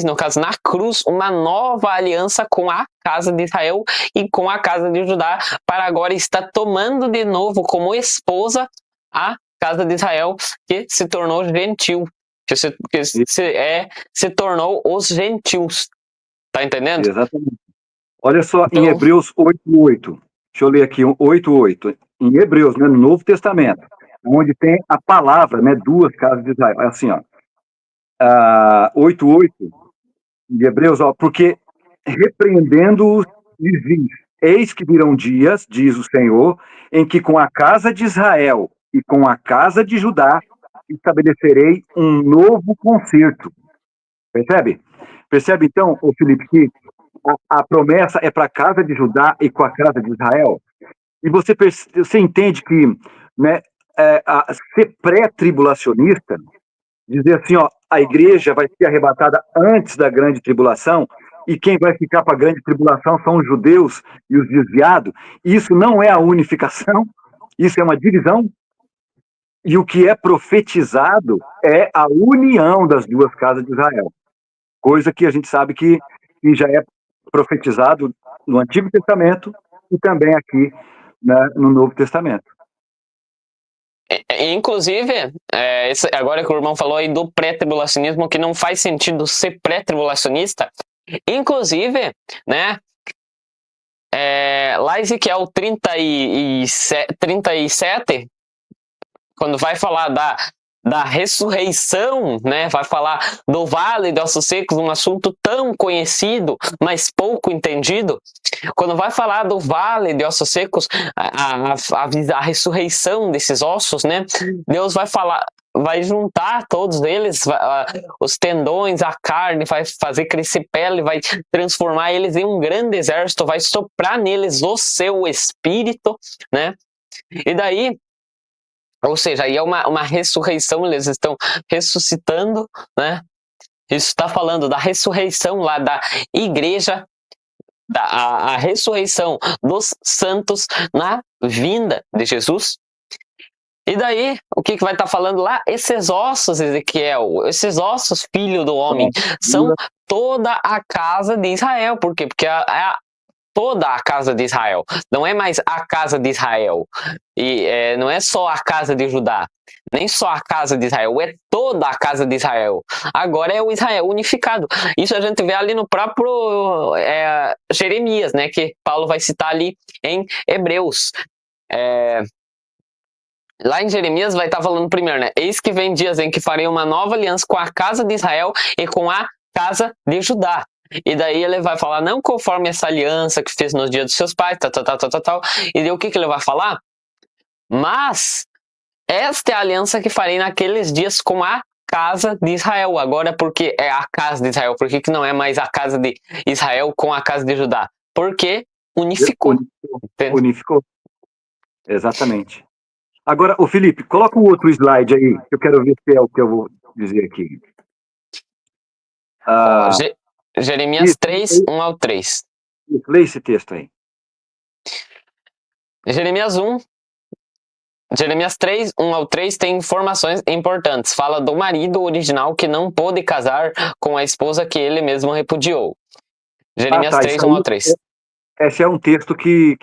no caso, na cruz, uma nova aliança com a casa de Israel e com a casa de Judá, para agora estar tomando de novo como esposa a casa de Israel, que se tornou gentil, que se tornou os gentios. Tá entendendo? Exatamente. Olha só, Então, em Hebreus 8:8. Deixa eu ler aqui, 8:8. Em Hebreus, né, no Novo Testamento, onde tem a palavra, né, duas casas de Israel. É assim, ó. 8:8 de Hebreus, ó, porque repreendendo-os, diz: eis que virão dias, diz o Senhor, em que com a casa de Israel e com a casa de Judá estabelecerei um novo concerto. Percebe? Percebe então, ô Felipe, que a promessa é para a casa de Judá e com a casa de Israel? E você entende que, né, ser pré-tribulacionista, dizer assim, ó, a igreja vai ser arrebatada antes da grande tribulação, e quem vai ficar para a grande tribulação são os judeus e os desviados. Isso não é a unificação, isso é uma divisão. E o que é profetizado é a união das duas casas de Israel. Coisa que a gente sabe que já é profetizado no Antigo Testamento e também aqui, né, no Novo Testamento. Inclusive, agora que o irmão falou aí do pré-tribulacionismo, que não faz sentido ser pré-tribulacionista, inclusive, né, lá Ezequiel 37, quando vai falar da ressurreição, né, vai falar do vale de ossos secos, um assunto tão conhecido, mas pouco entendido. Quando vai falar do vale de ossos secos, a ressurreição desses ossos, né, Deus vai juntar todos eles, os tendões, a carne, vai fazer crescer pele, vai transformar eles em um grande exército, vai soprar neles o seu espírito, né? E daí, ou seja, aí é uma ressurreição, eles estão ressuscitando, né? Isso está falando da ressurreição lá da igreja, a ressurreição dos santos na vinda de Jesus. E daí, o que vai estar falando lá? Esses ossos, Ezequiel, esses ossos, filho do homem, são toda a casa de Israel. Por quê? Porque toda a casa de Israel. Não é mais a casa de Israel. E não é só a casa de Judá. Nem só a casa de Israel. É toda a casa de Israel. Agora é o Israel unificado. Isso a gente vê ali no próprio Jeremias, né? Que Paulo vai citar ali em Hebreus. Lá em Jeremias vai estar falando primeiro, né? Eis que vem dias em que farei uma nova aliança com a casa de Israel e com a casa de Judá. E daí ele vai falar, não conforme essa aliança que fez nos dias dos seus pais, tal. E daí o que ele vai falar? Mas esta é a aliança que farei naqueles dias com a casa de Israel. Agora, porque é a casa de Israel? Por que não é mais a casa de Israel com a casa de Judá? Porque unificou. Unificou. Exatamente. Agora, o Felipe, coloca o outro slide aí, que eu quero ver se é o que eu vou dizer aqui. Jeremias 3, 1 ao 3. Lê esse texto aí. Jeremias 3, 1 ao 3 tem informações importantes. Fala do marido original que não pôde casar com a esposa que ele mesmo repudiou. Jeremias 3, 1 ao 3. Esse é um texto que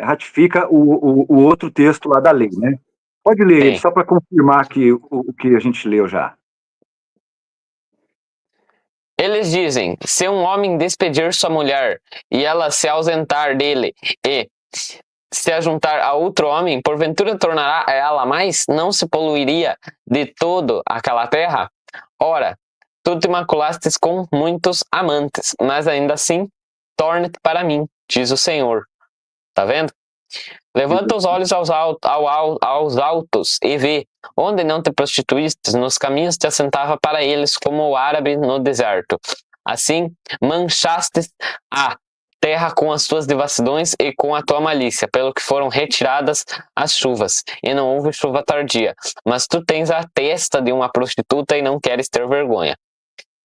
ratifica o outro texto lá da lei, né? Pode ler ele, só para confirmar que o que a gente leu já. Eles dizem, se um homem despedir sua mulher e ela se ausentar dele e se ajuntar a outro homem, porventura tornará ela mais? Não se poluiria de todo aquela terra? Ora, tu te maculastes com muitos amantes, mas ainda assim, torne-te para mim, diz o Senhor. Tá vendo? Levanta os olhos aos altos e vê, onde não te prostituístes, nos caminhos te assentava para eles como o árabe no deserto. Assim, manchastes a terra com as tuas devassidões e com a tua malícia, pelo que foram retiradas as chuvas, e não houve chuva tardia. Mas tu tens a testa de uma prostituta e não queres ter vergonha.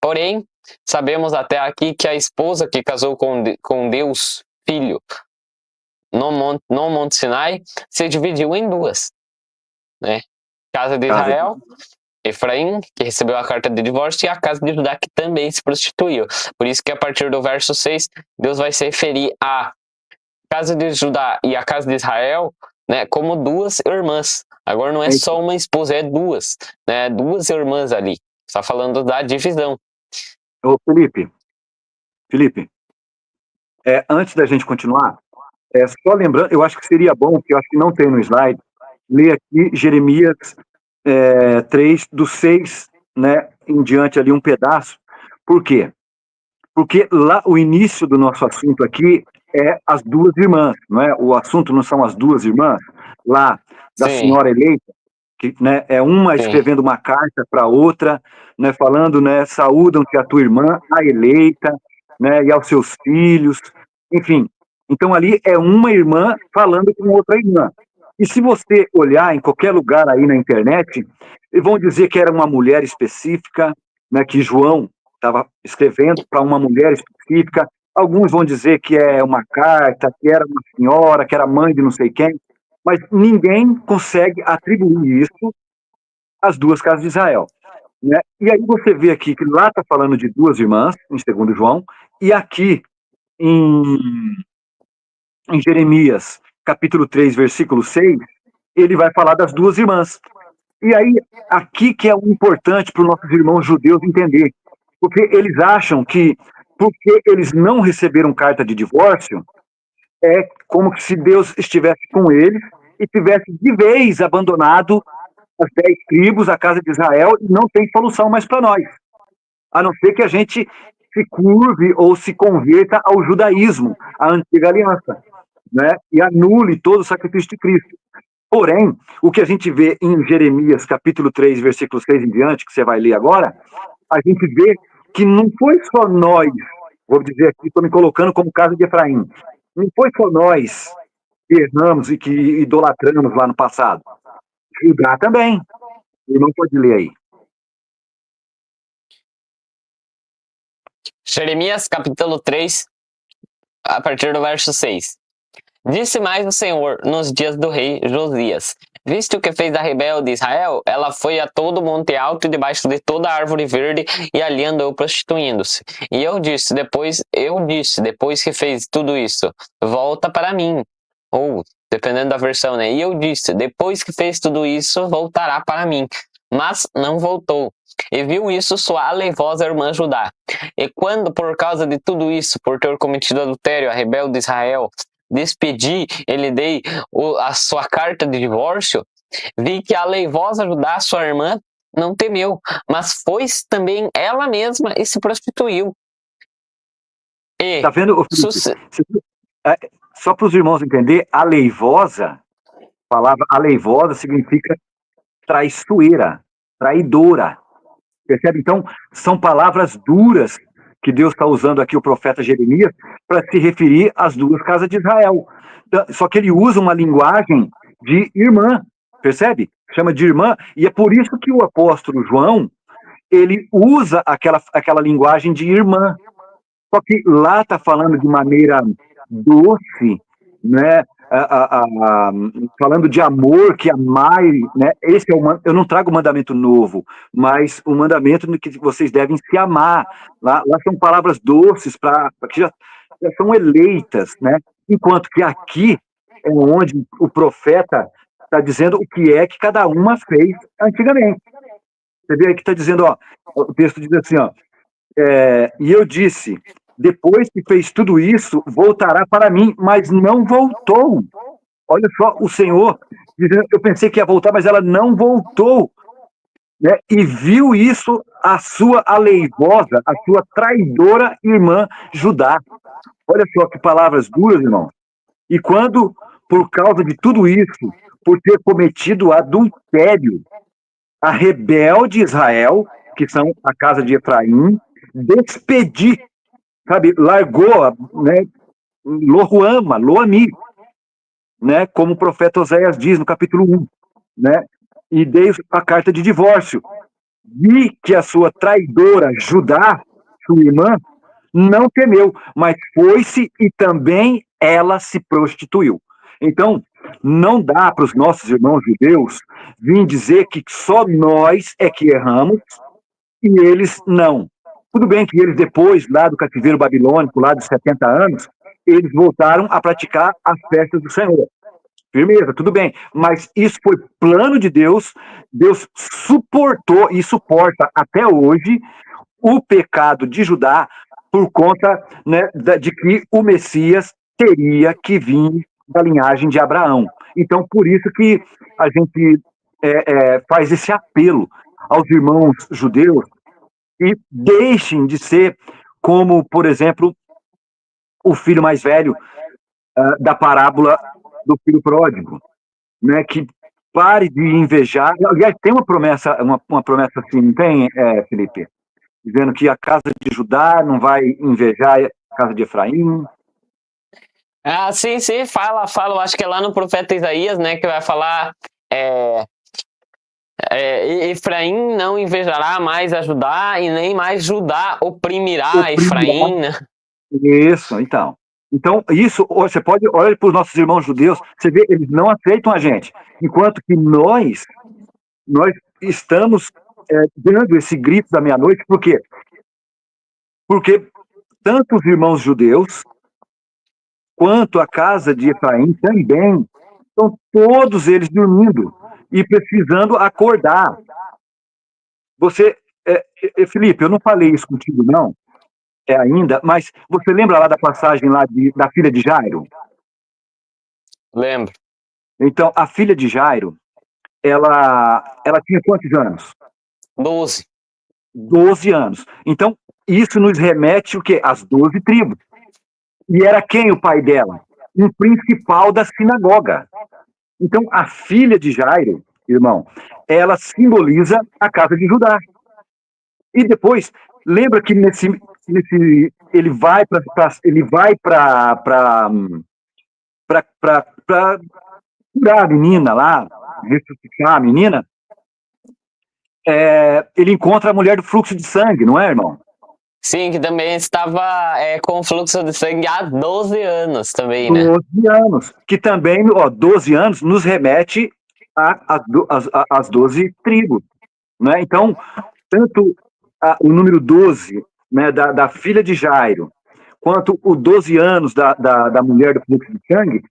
Porém, sabemos até aqui que a esposa que casou com Deus, Filho, no Monte Sinai, se dividiu em duas, né? Casa de Israel, Efraim, que recebeu a carta de divórcio, e a casa de Judá, que também se prostituiu. Por isso que a partir do verso 6, Deus vai se referir à casa de Judá e à casa de Israel, né, como duas irmãs. Agora não é só uma esposa, é duas, né? Duas irmãs ali. Está falando da divisão. Ô, Felipe, antes da gente continuar, só lembrando, eu acho que seria bom, que eu acho que não tem no slide, ler aqui Jeremias 3, do 6, né, em diante ali um pedaço. Por quê? Porque lá o início do nosso assunto aqui é as duas irmãs, não é? O assunto não são as duas irmãs, lá da senhora eleita, que, né, é uma escrevendo uma carta para outra, né, falando, né, saúdam-te a tua irmã, a eleita, né, e aos seus filhos, enfim. Então ali é uma irmã falando com outra irmã. E se você olhar em qualquer lugar aí na internet, eles vão dizer que era uma mulher específica, né, que João estava escrevendo para uma mulher específica. Alguns vão dizer que é uma carta, que era uma senhora, que era mãe de não sei quem, mas ninguém consegue atribuir isso às duas casas de Israel, né? E aí você vê aqui que lá está falando de duas irmãs, em 2 João, e aqui em Jeremias, capítulo 3, versículo 6, ele vai falar das duas irmãs. E aí, aqui que é o importante para os nossos irmãos judeus entender, porque eles acham que, porque eles não receberam carta de divórcio, é como se Deus estivesse com eles e tivesse de vez abandonado as 10 tribos, a casa de Israel, e não tem solução mais para nós. A não ser que a gente se curve ou se converta ao judaísmo, à antiga aliança, né? E anule todo o sacrifício de Cristo. Porém, o que a gente vê em Jeremias, capítulo 3, versículo 6 em diante, que você vai ler agora, a gente vê que não foi só nós, vou dizer aqui, estou me colocando como caso de Efraim, não foi só nós que erramos e que idolatramos lá no passado. Judá também. O irmão pode ler aí. Jeremias capítulo 3, a partir do verso 6. Disse mais o Senhor nos dias do rei Josias: visto que fez a rebelde Israel, ela foi a todo monte alto e debaixo de toda árvore verde, e ali andou prostituindo-se. E eu disse, depois que fez tudo isso, volta para mim. Ou, dependendo da versão, né? E eu disse, depois que fez tudo isso, voltará para mim. Mas não voltou. E viu isso sua aleivosa irmã Judá. E quando, por causa de tudo isso, por ter cometido adultério, a rebelde Israel, despedi, ele dei a sua carta de divórcio, vi que a aleivosa Judá, sua irmã, não temeu, mas foi também ela mesma e se prostituiu. E, tá vendo, Felipe? Só para os irmãos entender, aleivosa palavra aleivosa significa traiçoeira, traidora. Percebe? Então, são palavras duras que Deus está usando aqui o profeta Jeremias para se referir às duas casas de Israel. Só que ele usa uma linguagem de irmã, percebe? Chama de irmã, e é por isso que o apóstolo João, ele usa aquela linguagem de irmã. Só que lá está falando de maneira doce, né? Falando de amor, que amai, né? Esse é eu não trago o mandamento novo, mas o mandamento no que vocês devem se amar. Lá são palavras doces que já são eleitas, né? Enquanto que aqui é onde o profeta está dizendo o que é que cada uma fez antigamente. Você vê aí que está dizendo, ó, o texto diz assim, ó, e eu disse, depois que fez tudo isso, voltará para mim, mas não voltou. Olha só, o Senhor dizendo, eu pensei que ia voltar, mas ela não voltou. Né? E viu isso a sua aleivosa, a sua traidora irmã Judá. Olha só que palavras duras, irmão. E quando, por causa de tudo isso, por ter cometido adultério, a rebelde Israel, que são a casa de Efraim, despedi, sabe, largou, né, Loruama, Loami, né, como o profeta Oséias diz no capítulo 1, né, e dei a carta de divórcio. Vi que a sua traidora Judá, sua irmã, não temeu, mas foi-se e também ela se prostituiu. Então, não dá para os nossos irmãos judeus vir dizer que só nós é que erramos e eles não. Tudo bem que eles, depois, lá do cativeiro babilônico, lá dos 70 anos, eles voltaram a praticar as festas do Senhor. Firmeza, tudo bem. Mas isso foi plano de Deus. Deus suportou e suporta até hoje o pecado de Judá por conta, né, de que o Messias teria que vir da linhagem de Abraão. Então, por isso que a gente faz esse apelo aos irmãos judeus e deixem de ser como, por exemplo, o filho mais velho da parábola do filho pródigo, né? Que pare de invejar. Aliás, tem uma promessa assim, não tem, Felipe? Dizendo que a casa de Judá não vai invejar a casa de Efraim. Ah, sim, fala, eu acho que é lá no profeta Isaías, né, que vai falar Efraim não invejará mais a Judá e nem mais Judá oprimirá Efraim, né? Isso, então. Então, isso, você pode olhar para os nossos irmãos judeus, você vê, eles não aceitam a gente, enquanto que nós estamos dando esse grito da meia-noite, por quê? Porque tanto os irmãos judeus quanto a casa de Efraim também estão todos eles dormindo e precisando acordar. Você, Felipe, eu não falei isso contigo, não, ainda, mas você lembra lá da passagem lá da filha de Jairo? Lembro. Então, a filha de Jairo, ela tinha quantos anos? 12. 12 anos. Então, isso nos remete o quê? Às 12 tribos. E era quem o pai dela? Um principal da sinagoga. Então, a filha de Jairo, irmão, ela simboliza a casa de Judá. E depois, lembra que ele vai para curar a menina lá, ressuscitar a menina, ele encontra a mulher do fluxo de sangue, não é, irmão? Sim, que também estava com fluxo de sangue há 12 anos também, né? 12 anos, que também, 12 anos nos remete às 12 tribos, né? Então, tanto o número 12, né, da filha de Jairo, quanto o 12 anos da mulher do fluxo de sangue,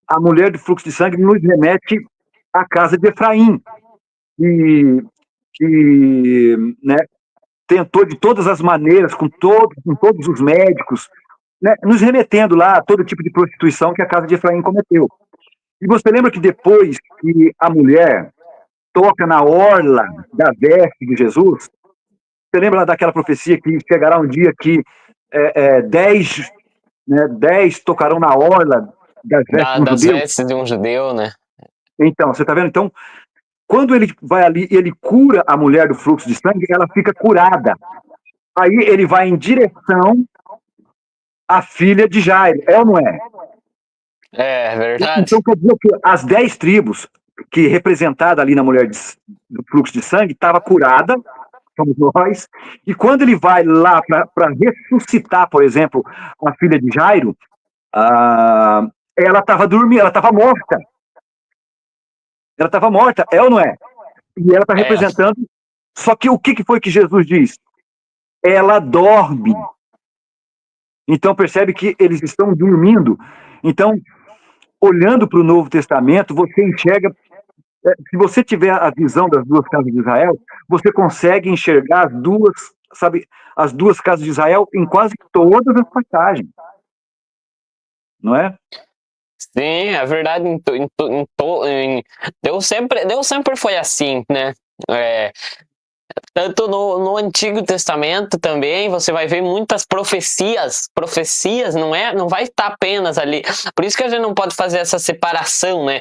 a mulher do fluxo de sangue nos remete à casa de Efraim, que né, tentou de todas as maneiras, com todos os médicos, né, nos remetendo lá a todo tipo de prostituição que a casa de Efraim cometeu. E você lembra que depois que a mulher toca na orla da veste de Jesus, você lembra daquela profecia que chegará um dia que 10 tocarão na orla das vestes vestes de um judeu, né? Então, você está vendo? Então, quando ele vai ali e ele cura a mulher do fluxo de sangue, ela fica curada. Aí ele vai em direção à filha de Jairo, é ou não é? É verdade. Então quer dizer que as 10 tribos, que representada ali na mulher do fluxo de sangue, estava curada, somos nós, e quando ele vai lá para ressuscitar, por exemplo, a filha de Jairo, ela estava dormindo, ela estava morta. Ela estava morta, é ou não é? E ela está representando. Só que o que foi que Jesus diz? Ela dorme. Então percebe que eles estão dormindo. Então, olhando para o Novo Testamento, você enxerga. Se você tiver a visão das duas casas de Israel, você consegue enxergar as duas casas de Israel em quase todas as passagens. Não é? Sim, é verdade. Deus sempre foi assim, né? Tanto no Antigo Testamento também, você vai ver muitas profecias. Profecias não vai estar apenas ali. Por isso que a gente não pode fazer essa separação, né?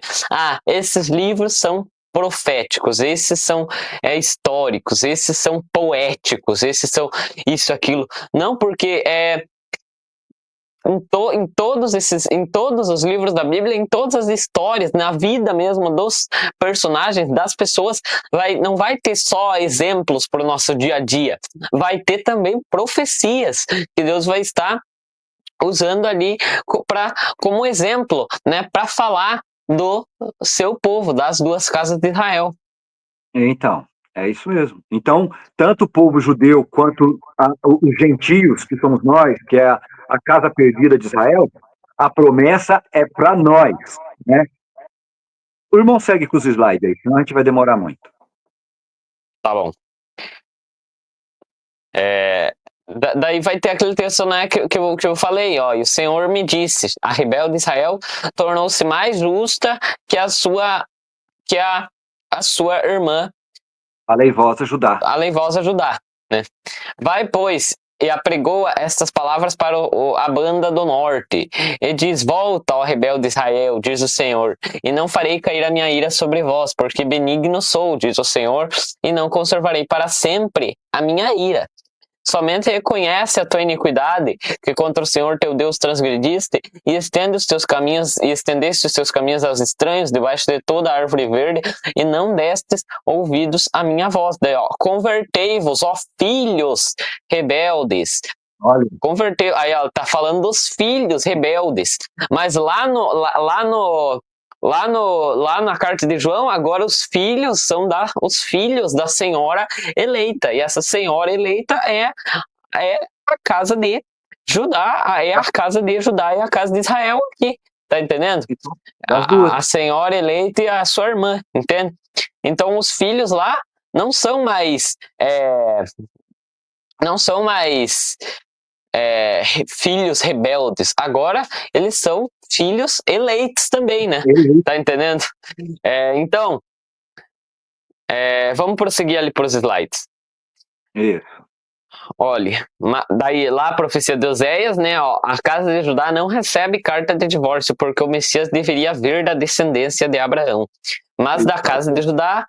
Esses livros são proféticos, esses são históricos, esses são poéticos, esses são isso, aquilo. Não, porque em todos os livros da Bíblia, em todas as histórias, na vida mesmo dos personagens, das pessoas, não vai ter só exemplos para o nosso dia a dia, vai ter também profecias que Deus vai estar usando ali como exemplo, né, para falar do seu povo, das duas casas de Israel. Então, é isso mesmo. Então, tanto o povo judeu quanto os gentios, que somos nós, que é a casa perdida de Israel, a promessa é para nós, né? O irmão segue com os slides aí, senão a gente vai demorar muito. Tá bom. Daí vai ter aquele texto, né, que eu falei, ó, e o Senhor me disse, a rebelde Israel tornou-se mais justa que a sua irmã, a leivosa Judá. A leivosa Judá, né? Vai, pois, e apregou estas palavras para a banda do norte, e diz: volta, ó rebelde Israel, diz o Senhor, e não farei cair a minha ira sobre vós, porque benigno sou, diz o Senhor, e não conservarei para sempre a minha ira. Somente reconhece a tua iniquidade, que contra o Senhor teu Deus transgrediste, e estendeste os teus caminhos aos estranhos, debaixo de toda a árvore verde, e não destes ouvidos à minha voz. Daí, ó, convertei-vos, ó filhos rebeldes. Olha. Aí ela tá falando dos filhos rebeldes. Mas lá na carta de João, agora os filhos são os filhos da senhora eleita. E essa senhora eleita é a casa de Judá, é a casa de Judá e a casa de Israel aqui. Tá entendendo? A senhora eleita e a sua irmã, entende? Então os filhos lá não são mais filhos rebeldes. Agora eles são filhos eleitos também, né? Tá entendendo? Então, vamos prosseguir ali para os slides. Isso. Olha, daí lá a profecia de Oséias, né? Ó, a casa de Judá não recebe carta de divórcio, porque o Messias deveria vir da descendência de Abraão. Mas da casa de Judá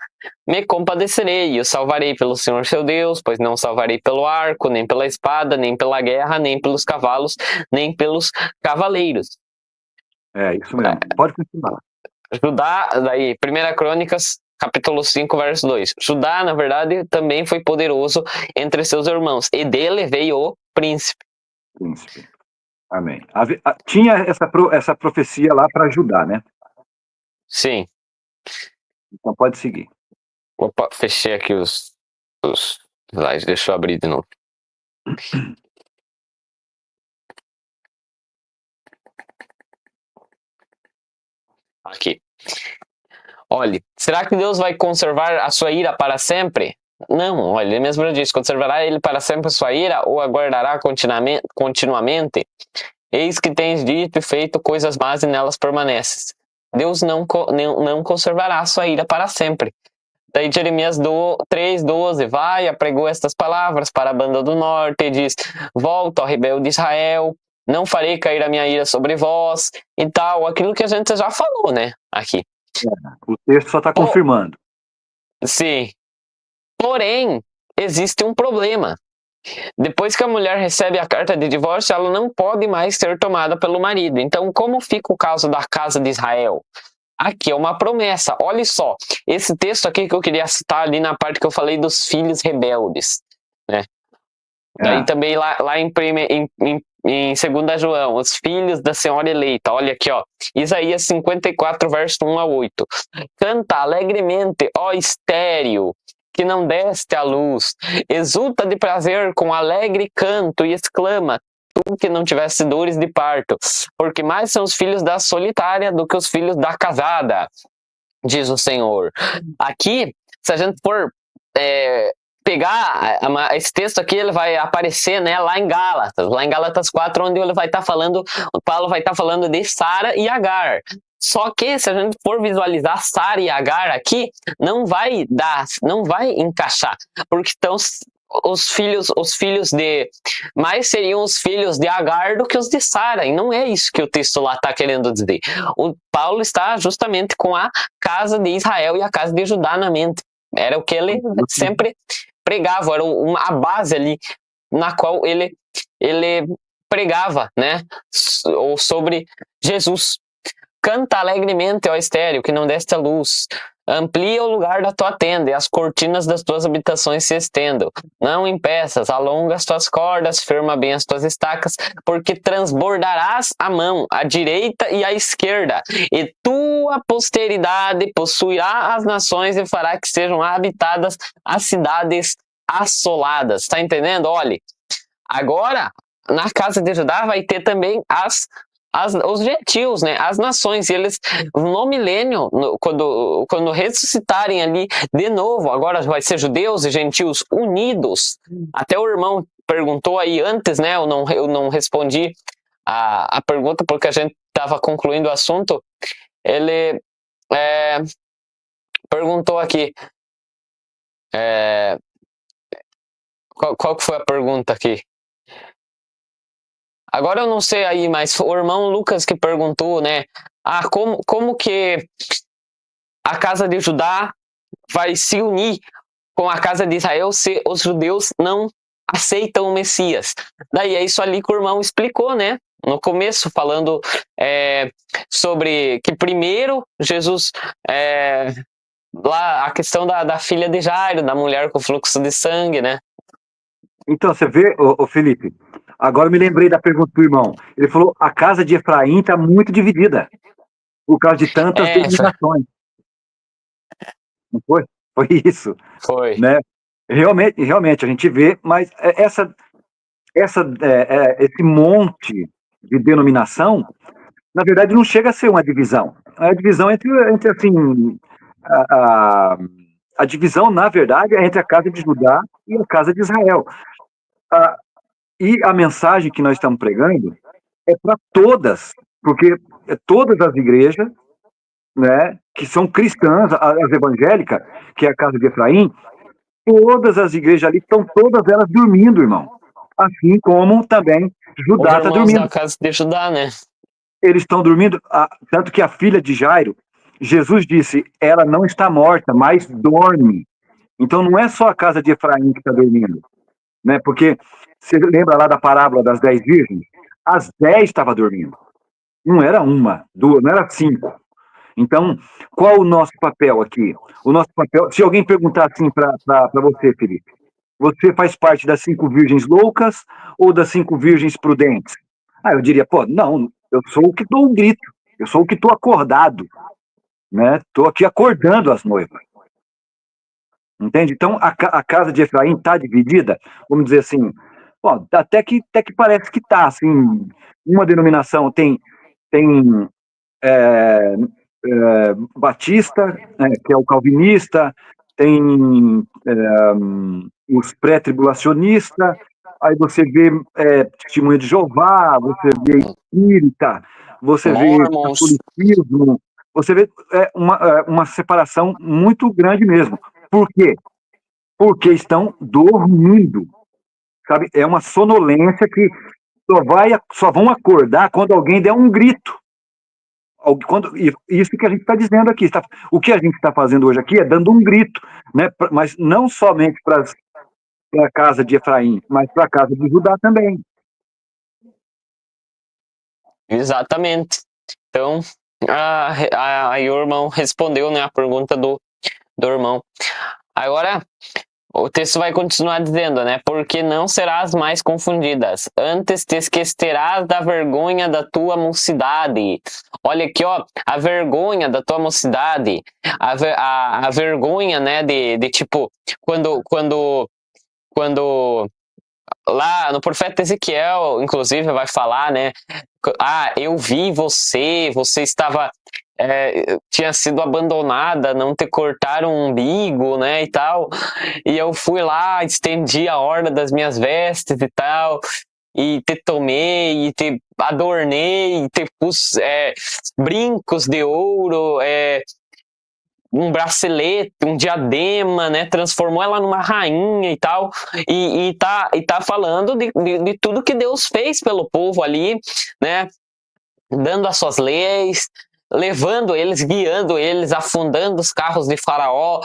me compadecerei, e o salvarei pelo Senhor seu Deus, pois não salvarei pelo arco, nem pela espada, nem pela guerra, nem pelos cavalos, nem pelos cavaleiros. Isso mesmo. Pode continuar. Judá, daí, 1 Crônicas, capítulo 5, verso 2. Judá, na verdade, também foi poderoso entre seus irmãos, e dele veio o príncipe. Príncipe. Amém. Tinha essa profecia lá para Judá, né? Sim. Então pode seguir. Opa, fechei aqui os slides, deixa eu abrir de novo. Aqui. Olhe, será que Deus vai conservar a sua ira para sempre? Não, olha, ele mesmo diz: conservará ele para sempre a sua ira ou aguardará continuamente? Eis que tens dito e feito coisas más e nelas permaneces. Deus não conservará a sua ira para sempre. Daí Jeremias 3,12 vai, apregou estas palavras para a banda do norte e diz: volta, ó rebelde de Israel, não farei cair a minha ira sobre vós, e tal, aquilo que a gente já falou, né, aqui. O texto só está confirmando. Sim. Porém, existe um problema. Depois que a mulher recebe a carta de divórcio, ela não pode mais ser tomada pelo marido. Então, como fica o caso da casa de Israel? Aqui é uma promessa. Olha só, esse texto aqui que eu queria citar ali na parte que eu falei dos filhos rebeldes, né? Daí também lá em 2 João, os filhos da Senhora eleita. Olha aqui, ó. Isaías 54, verso 1 a 8. Canta alegremente, ó estéril, que não deste à luz. Exulta de prazer com alegre canto e exclama, tu que não tivesse dores de parto. Porque mais são os filhos da solitária do que os filhos da casada, diz o Senhor. Aqui, se a gente for pegar esse texto aqui, ele vai aparecer, né, lá em Gálatas 4, onde ele vai estar falando, o Paulo vai estar falando de Sara e Agar. Só que se a gente for visualizar Sara e Agar aqui, não vai encaixar, porque estão os filhos de mais seriam os filhos de Agar do que os de Sara, e não é isso que o texto lá está querendo dizer. O Paulo está justamente com a casa de Israel e a casa de Judá na mente. Era o que ele sempre pregava, era a base ali na qual ele pregava, né, ou sobre Jesus. Canta alegremente, ó estéril, que não deste a luz. Amplia o lugar da tua tenda, e as cortinas das tuas habitações se estendam. Não impeças, alonga as tuas cordas, firma bem as tuas estacas, porque transbordarás a mão, a direita e a esquerda, e tua posteridade possuirá as nações e fará que sejam habitadas as cidades assoladas. Tá entendendo? Olha, agora, na casa de Judá vai ter também os gentios, né, as nações, e eles no milênio, quando ressuscitarem ali de novo, agora vai ser judeus e gentios unidos. Até o irmão perguntou aí antes, né, eu não respondi a pergunta porque a gente estava concluindo o assunto. Ele perguntou aqui, qual que foi a pergunta aqui? Agora eu não sei aí, mas foi o irmão Lucas que perguntou, né? Como que a casa de Judá vai se unir com a casa de Israel se os judeus não aceitam o Messias? Daí é isso ali que o irmão explicou, né? No começo, falando sobre que primeiro Jesus, lá a questão da filha de Jairo, da mulher com fluxo de sangue, né? Então, você vê, ô Felipe, agora eu me lembrei da pergunta do irmão. Ele falou, a casa de Efraim está muito dividida, por causa de tantas denominações. Não foi? Foi isso. Foi. Né? Realmente, a gente vê, mas esse monte de denominação, na verdade, não chega a ser uma divisão. É a divisão entre assim, a divisão, na verdade, é entre a casa de Judá e a casa de Israel. E a mensagem que nós estamos pregando é para todas, porque todas as igrejas, né, que são cristãs, as evangélicas, que é a casa de Efraim, todas as igrejas ali estão todas elas dormindo, irmão. Assim como também Judá está dormindo. Da casa de Judá, né? Eles estão dormindo, tanto que a filha de Jairo, Jesus disse, ela não está morta, mas dorme. Então não é só a casa de Efraim que está dormindo, né? Porque você lembra lá da parábola das 10 virgens? As 10 estavam dormindo. Não era uma, duas, não era 5. Então, qual o nosso papel aqui? O nosso papel, se alguém perguntar assim para você, Felipe, você faz parte das 5 virgens loucas ou das 5 virgens prudentes? Eu diria, não, eu sou o que dou um grito, eu sou o que estou acordado, né? Estou aqui acordando as noivas. Entende? Então, a casa de Efraim está dividida, vamos dizer assim, até que parece que está, assim, uma denominação tem Batista, que é o calvinista, tem os pré-tribulacionistas, aí você vê Testemunha de Jeová, você vê Espírita, você vê catolicismo, você vê uma separação muito grande mesmo. Por quê? Porque estão dormindo, sabe? É uma sonolência que só vão acordar quando alguém der um grito. Isso que a gente está dizendo aqui. O que a gente está fazendo hoje aqui é dando um grito, né? Mas não somente para a casa de Efraim, mas para a casa de Judá também. Exatamente. Então, aí o irmão respondeu, né, a pergunta do irmão. Agora, o texto vai continuar dizendo, né? Porque não serás mais confundidas. Antes te esquecerás da vergonha da tua mocidade. Olha aqui, ó. A vergonha da tua mocidade. A vergonha, né? De tipo, quando lá no profeta Ezequiel, inclusive, vai falar, né? Eu vi você estava tinha sido abandonada, não te cortaram o umbigo, né, e tal, e eu fui lá, estendi a orla das minhas vestes e tal, e te tomei, e te adornei, e te pus brincos de ouro, um bracelete, um diadema, né? Transformou ela numa rainha e tal, e tá falando de tudo que Deus fez pelo povo ali, né? Dando as suas leis, levando eles, guiando eles, afundando os carros de Faraó.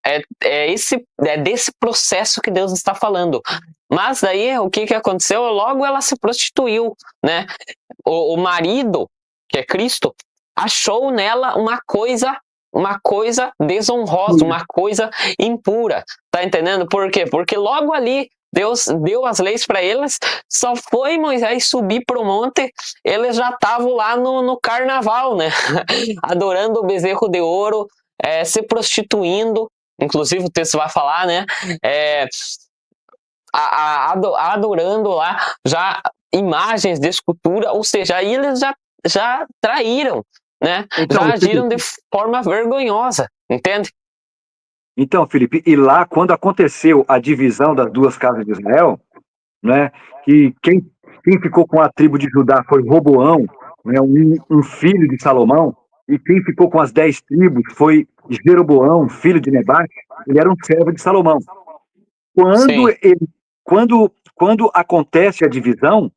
É desse processo que Deus está falando. Mas daí, o que aconteceu? Logo ela se prostituiu, né? O marido, que é Cristo, achou nela uma coisa desonrosa, uma coisa impura. Tá entendendo? Por quê? Porque logo ali Deus deu as leis para eles, só foi Moisés subir para o monte, eles já estavam lá no carnaval, né? Adorando o bezerro de ouro, se prostituindo. Inclusive o texto vai falar, né? Adorando lá já imagens de escultura, ou seja, aí eles já traíram, né? Então, já agiram de forma vergonhosa, entende? Então, Felipe, e lá, quando aconteceu a divisão das duas casas de Israel, né, que quem ficou com a tribo de Judá foi Roboão, né, um filho de Salomão, e quem ficou com as 10 tribos foi Jeroboão, filho de Nebate, ele era um servo de Salomão. Quando acontece a divisão,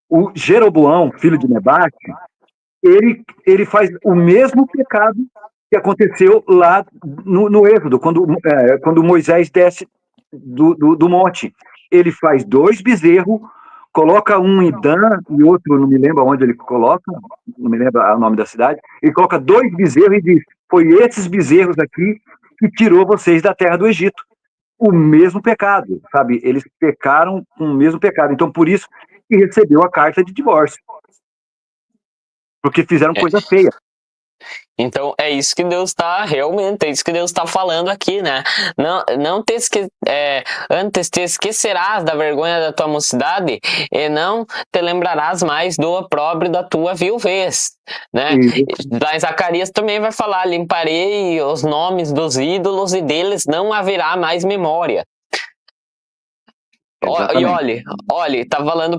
o Jeroboão, filho de Nebate, ele faz o mesmo pecado que aconteceu lá no Êxodo, quando Moisés desce do monte. Ele faz 2 bezerros, coloca um em Dan e outro, não me lembro onde ele coloca, não me lembro o nome da cidade, ele coloca 2 bezerros e diz, foi esses bezerros aqui que tirou vocês da terra do Egito. O mesmo pecado, sabe? Eles pecaram com o mesmo pecado. Então, por isso que recebeu a carta de divórcio. Porque fizeram coisa feia. Então é isso que Deus está realmente, é isso que Deus está falando aqui, né? Não antes te esquecerás da vergonha da tua mocidade e não te lembrarás mais do opróbrio da tua viuvez, né? Lá em Zacarias também vai falar, limparei os nomes dos ídolos e deles não haverá mais memória. E olha, tá falando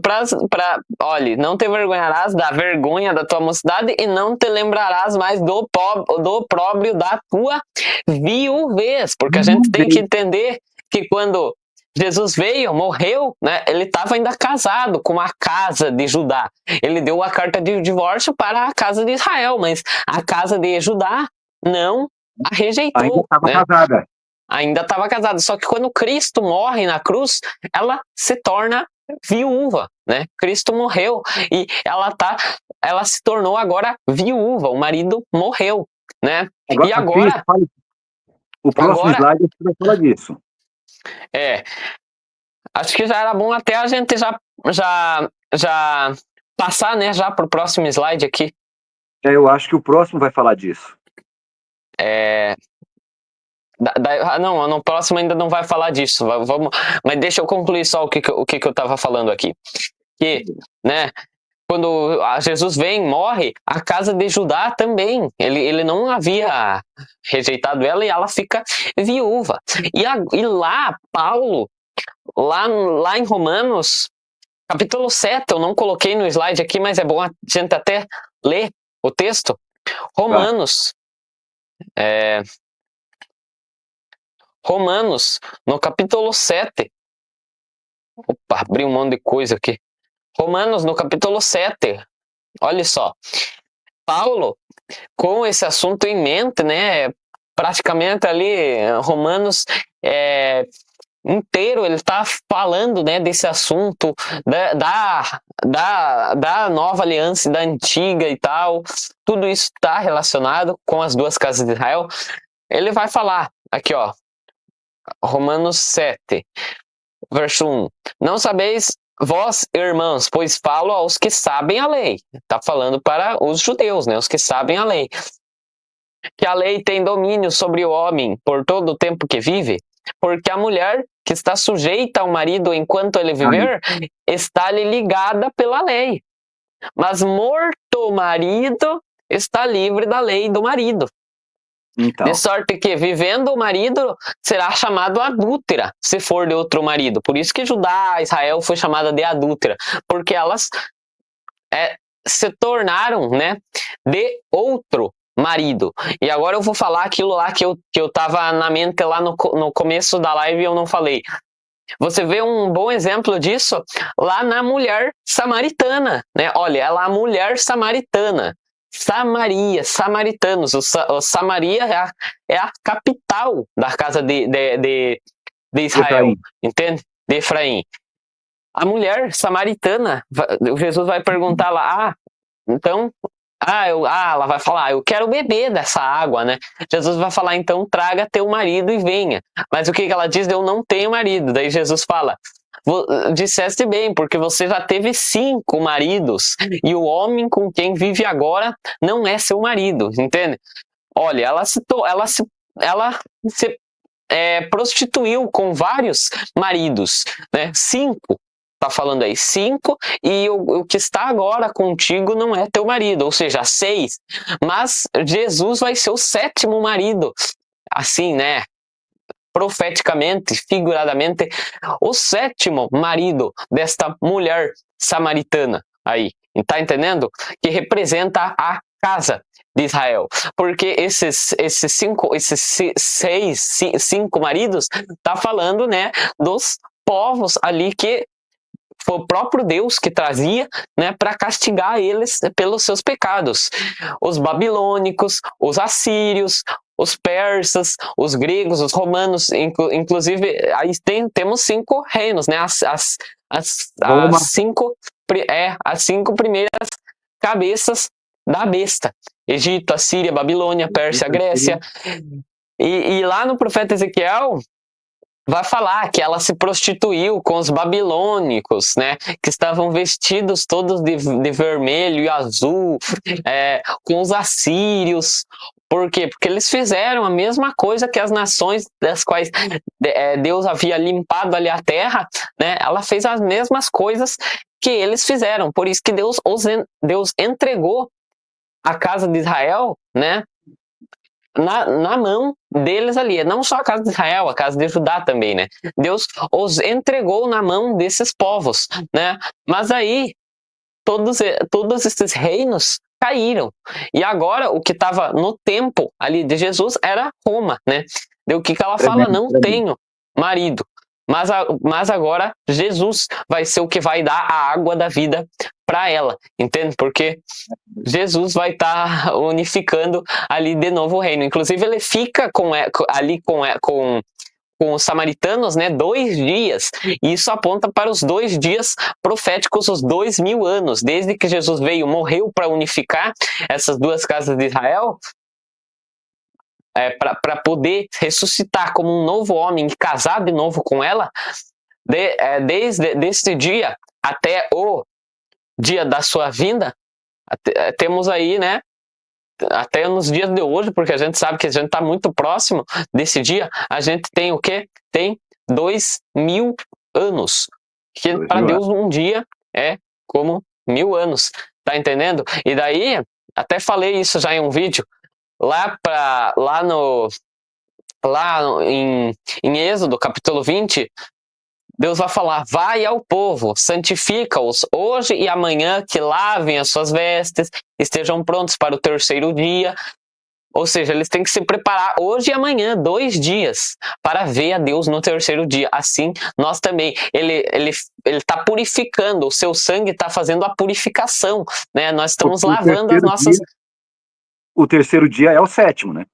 olha, não te vergonharás da vergonha da tua mocidade e não te lembrarás mais do opróbrio da tua viuvez, porque a gente tem que entender que quando Jesus veio, morreu, né, ele estava ainda casado com a casa de Judá. Ele deu a carta de divórcio para a casa de Israel, mas a casa de Judá não a rejeitou. Ainda estava casada. Ainda estava casada, só que quando Cristo morre na cruz, ela se torna viúva, né? Cristo morreu e ela se tornou agora viúva, o marido morreu, né? E agora... O próximo slide você vai falar disso. Acho que já era bom até a gente já passar, né, já pro próximo slide aqui. Eu acho que o próximo vai falar disso. Não, no próximo ainda não vai falar disso. Mas deixa eu concluir só o que eu estava falando aqui. Que, né, quando Jesus vem, morre, a casa de Judá também. Ele não havia rejeitado ela e ela fica viúva. E lá, Paulo, lá em Romanos, capítulo 7, eu não coloquei no slide aqui, mas é bom a gente até ler o texto. Romanos, no capítulo 7. Opa, abri um monte de coisa aqui. Romanos, no capítulo 7. Olha só, Paulo, com esse assunto em mente, né, praticamente ali, Romanos inteiro, ele está falando, né, desse assunto da nova aliança e da antiga e tal. Tudo isso está relacionado com as duas casas de Israel. Ele vai falar aqui, ó, Romanos 7, verso 1. Não sabeis vós, irmãos, pois falo aos que sabem a lei. Está falando para os judeus, né, os que sabem a lei. Que a lei tem domínio sobre o homem por todo o tempo que vive, porque a mulher que está sujeita ao marido enquanto ele viver, está-lhe ligada pela lei. Mas morto o marido, está livre da lei do marido. Então, De sorte que, vivendo o marido, será chamado adúltera, se for de outro marido. Por isso que Judá, Israel, foi chamada de adúltera, porque elas se tornaram, né, de outro marido. E agora eu vou falar aquilo lá que eu tava na mente lá no começo da live e eu não falei. Você vê um bom exemplo disso lá na mulher samaritana, né? Olha, ela é a mulher samaritana. Samaria, samaritanos. Samaria é a capital da casa de Israel, Efraim. entende? De Efraim. A mulher samaritana, Jesus vai perguntar lá, então, ela vai falar, eu quero beber dessa água, né? Jesus vai falar, então traga teu marido e venha. Mas o que ela diz? Eu não tenho marido. Daí Jesus fala, disseste bem, porque você já teve 5 maridos e o homem com quem vive agora não é seu marido, entende? Olha, ela se prostituiu com vários maridos, né? 5. Tá falando aí 5, e o que está agora contigo não é teu marido, ou seja, 6. Mas Jesus vai ser o 7º marido, assim, né? Profeticamente, figuradamente, o 7º marido desta mulher samaritana aí. Tá entendendo? Que representa a casa de Israel. Porque esses 5 maridos tá falando, né, dos povos ali que foi o próprio Deus que trazia, né, para castigar eles pelos seus pecados. Os babilônicos, os assírios, os persas, os gregos, os romanos, inclusive aí temos 5 reinos, né? As 5 primeiras cabeças da besta: Egito, Assíria, Babilônia, Pérsia, Grécia. E lá no profeta Ezequiel vai falar que ela se prostituiu com os babilônicos, né, que estavam vestidos todos de vermelho e azul, com os assírios. Por quê? Porque eles fizeram a mesma coisa que as nações das quais Deus havia limpado ali a terra, né? Ela fez as mesmas coisas que eles fizeram. Por isso que Deus entregou a casa de Israel, né, na mão deles ali. Não só a casa de Israel, a casa de Judá também, né? Deus os entregou na mão desses povos, né? Mas aí todos esses reinos caíram. E agora o que estava no tempo ali de Jesus era Roma, né? O que ela fala? Não tenho marido. Mas agora Jesus vai ser o que vai dar a água da vida para ela, entende? Porque Jesus vai estar unificando ali de novo o reino. Inclusive ele fica ali com os samaritanos, né, 2 dias. E isso aponta para os 2 dias proféticos, os 2000 anos, desde que Jesus morreu para unificar essas duas casas de Israel, para poder ressuscitar como um novo homem e casar de novo com ela. Desde esse dia até o dia da sua vinda, temos aí, né, até nos dias de hoje, porque a gente sabe que a gente está muito próximo desse dia, a gente tem o quê? Tem 2000 anos. Que para Deus um dia é como 1000 anos. Tá entendendo? E daí, até falei isso já em um vídeo, lá em Êxodo, capítulo 20, Deus vai falar, vai ao povo, santifica-os hoje e amanhã, que lavem as suas vestes, estejam prontos para o 3º dia. Ou seja, eles têm que se preparar hoje e amanhã, 2 dias, para ver a Deus no terceiro dia. Assim, nós também. Ele está purificando, o seu sangue está fazendo a purificação, né? Nós estamos Porque lavando as nossas... o terceiro dia é o sétimo, né?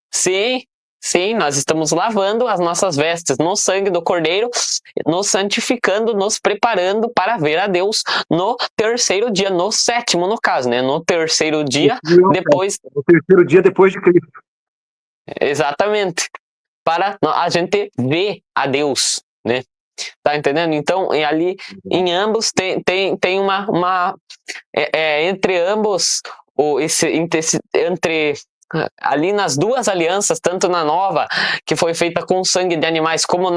Sim, sim, nós estamos lavando as nossas vestes no sangue do Cordeiro, nos santificando, nos preparando para ver a Deus no terceiro dia, no sétimo, no caso, né? No terceiro dia, depois... O terceiro dia depois de Cristo. Exatamente. Para a gente ver a Deus, né? Tá entendendo? Então, ali, em ambos, tem uma entre ambos, entre ali nas duas alianças, tanto na nova, que foi feita com sangue de animais, como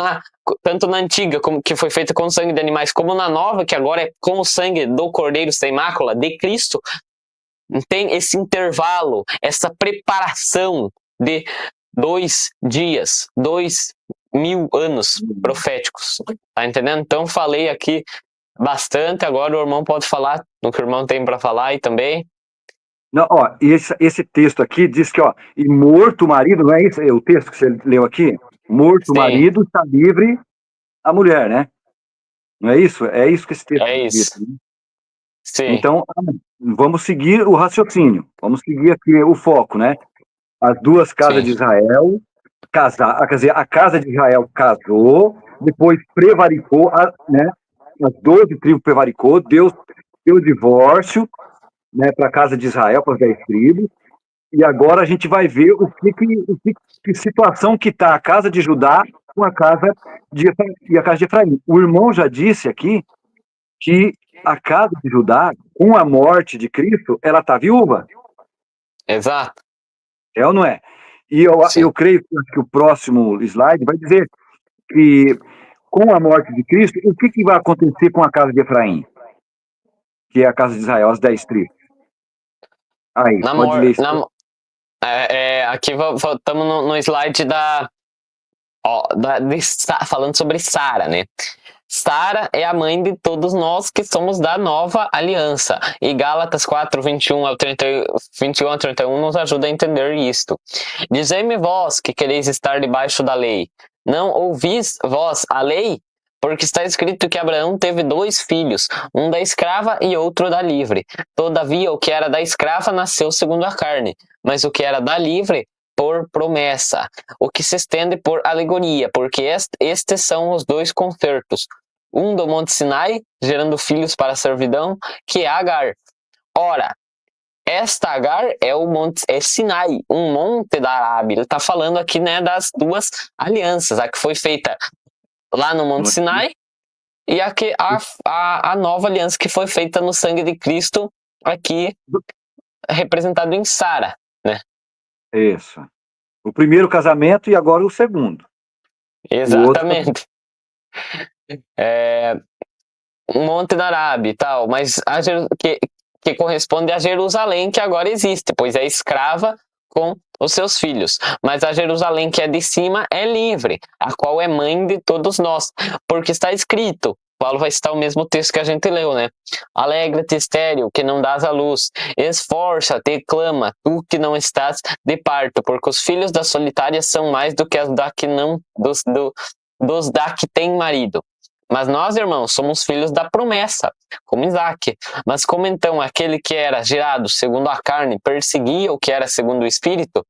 tanto na antiga, que foi feita com sangue de animais, como na nova, que agora é com o sangue do Cordeiro sem mácula, de Cristo, tem esse intervalo, essa preparação de 2 dias, 2000 anos proféticos, tá entendendo? Então falei aqui bastante, agora o irmão pode falar o que o irmão tem para falar aí também. Não, ó, esse texto aqui diz que, ó, e morto o marido, não é isso? É o texto que você leu aqui? Morto o Sim, marido, está livre a mulher, né? Não é isso? É isso que esse texto é diz. isso. Né? Sim, Então, vamos seguir o raciocínio. Vamos seguir aqui o foco, né? As duas casas sim, de Israel quer dizer, a casa de Israel casou, depois prevaricou, né? As 12 tribos prevaricou, Deus deu divórcio, né, para a casa de Israel, para as 10 tribos, e agora a gente vai ver que situação que está a casa de Judá com a casa e a casa de Efraim. O irmão já disse aqui que a casa de Judá, com a morte de Cristo, ela está viúva. exato. É ou não é? E Sim. eu creio que o próximo slide vai dizer que, com a morte de Cristo, o que vai acontecer com a casa de Efraim, que é a casa de Israel, as 10 tribos? Aí, pode ler isso. Aqui voltamos no slide falando sobre Sara, né? Sara é a mãe de todos nós que somos da nova aliança. E Gálatas 4, 21 ao 31 nos ajuda a entender isto. Dizei-me vós que quereis estar debaixo da lei. Não ouvis vós a lei? Porque está escrito que Abraão teve 2 filhos, um da escrava e outro da livre. Todavia, o que era da escrava nasceu segundo a carne, mas o que era da livre, por promessa, o que se estende por alegoria, porque estes são os 2 concertos. Um do Monte Sinai, gerando filhos para a servidão, que é Agar. Ora, esta Agar é Sinai, um monte da Arábia. Ele está falando aqui, né, das 2 alianças, a que foi feita lá no Monte Sinai e a nova aliança que foi feita no sangue de Cristo, aqui representado em Sara, né? Isso. O primeiro casamento e agora o segundo. Exatamente. Um monte da Arábia e tal, mas que corresponde a Jerusalém, que agora existe, pois é escrava com os seus filhos. Mas a Jerusalém que é de cima é livre, a qual é mãe de todos nós, porque está escrito, Paulo vai citar o mesmo texto que a gente leu, né? Alegra-te, estéril, que não dás a luz. Esforça-te e clama, tu que não estás de parto, porque os filhos da solitária são mais do que os da que não, dos da que tem marido. Mas nós, irmãos, somos filhos da promessa, como Isaac. Mas como então aquele que era gerado segundo a carne perseguia o que era segundo o Espírito,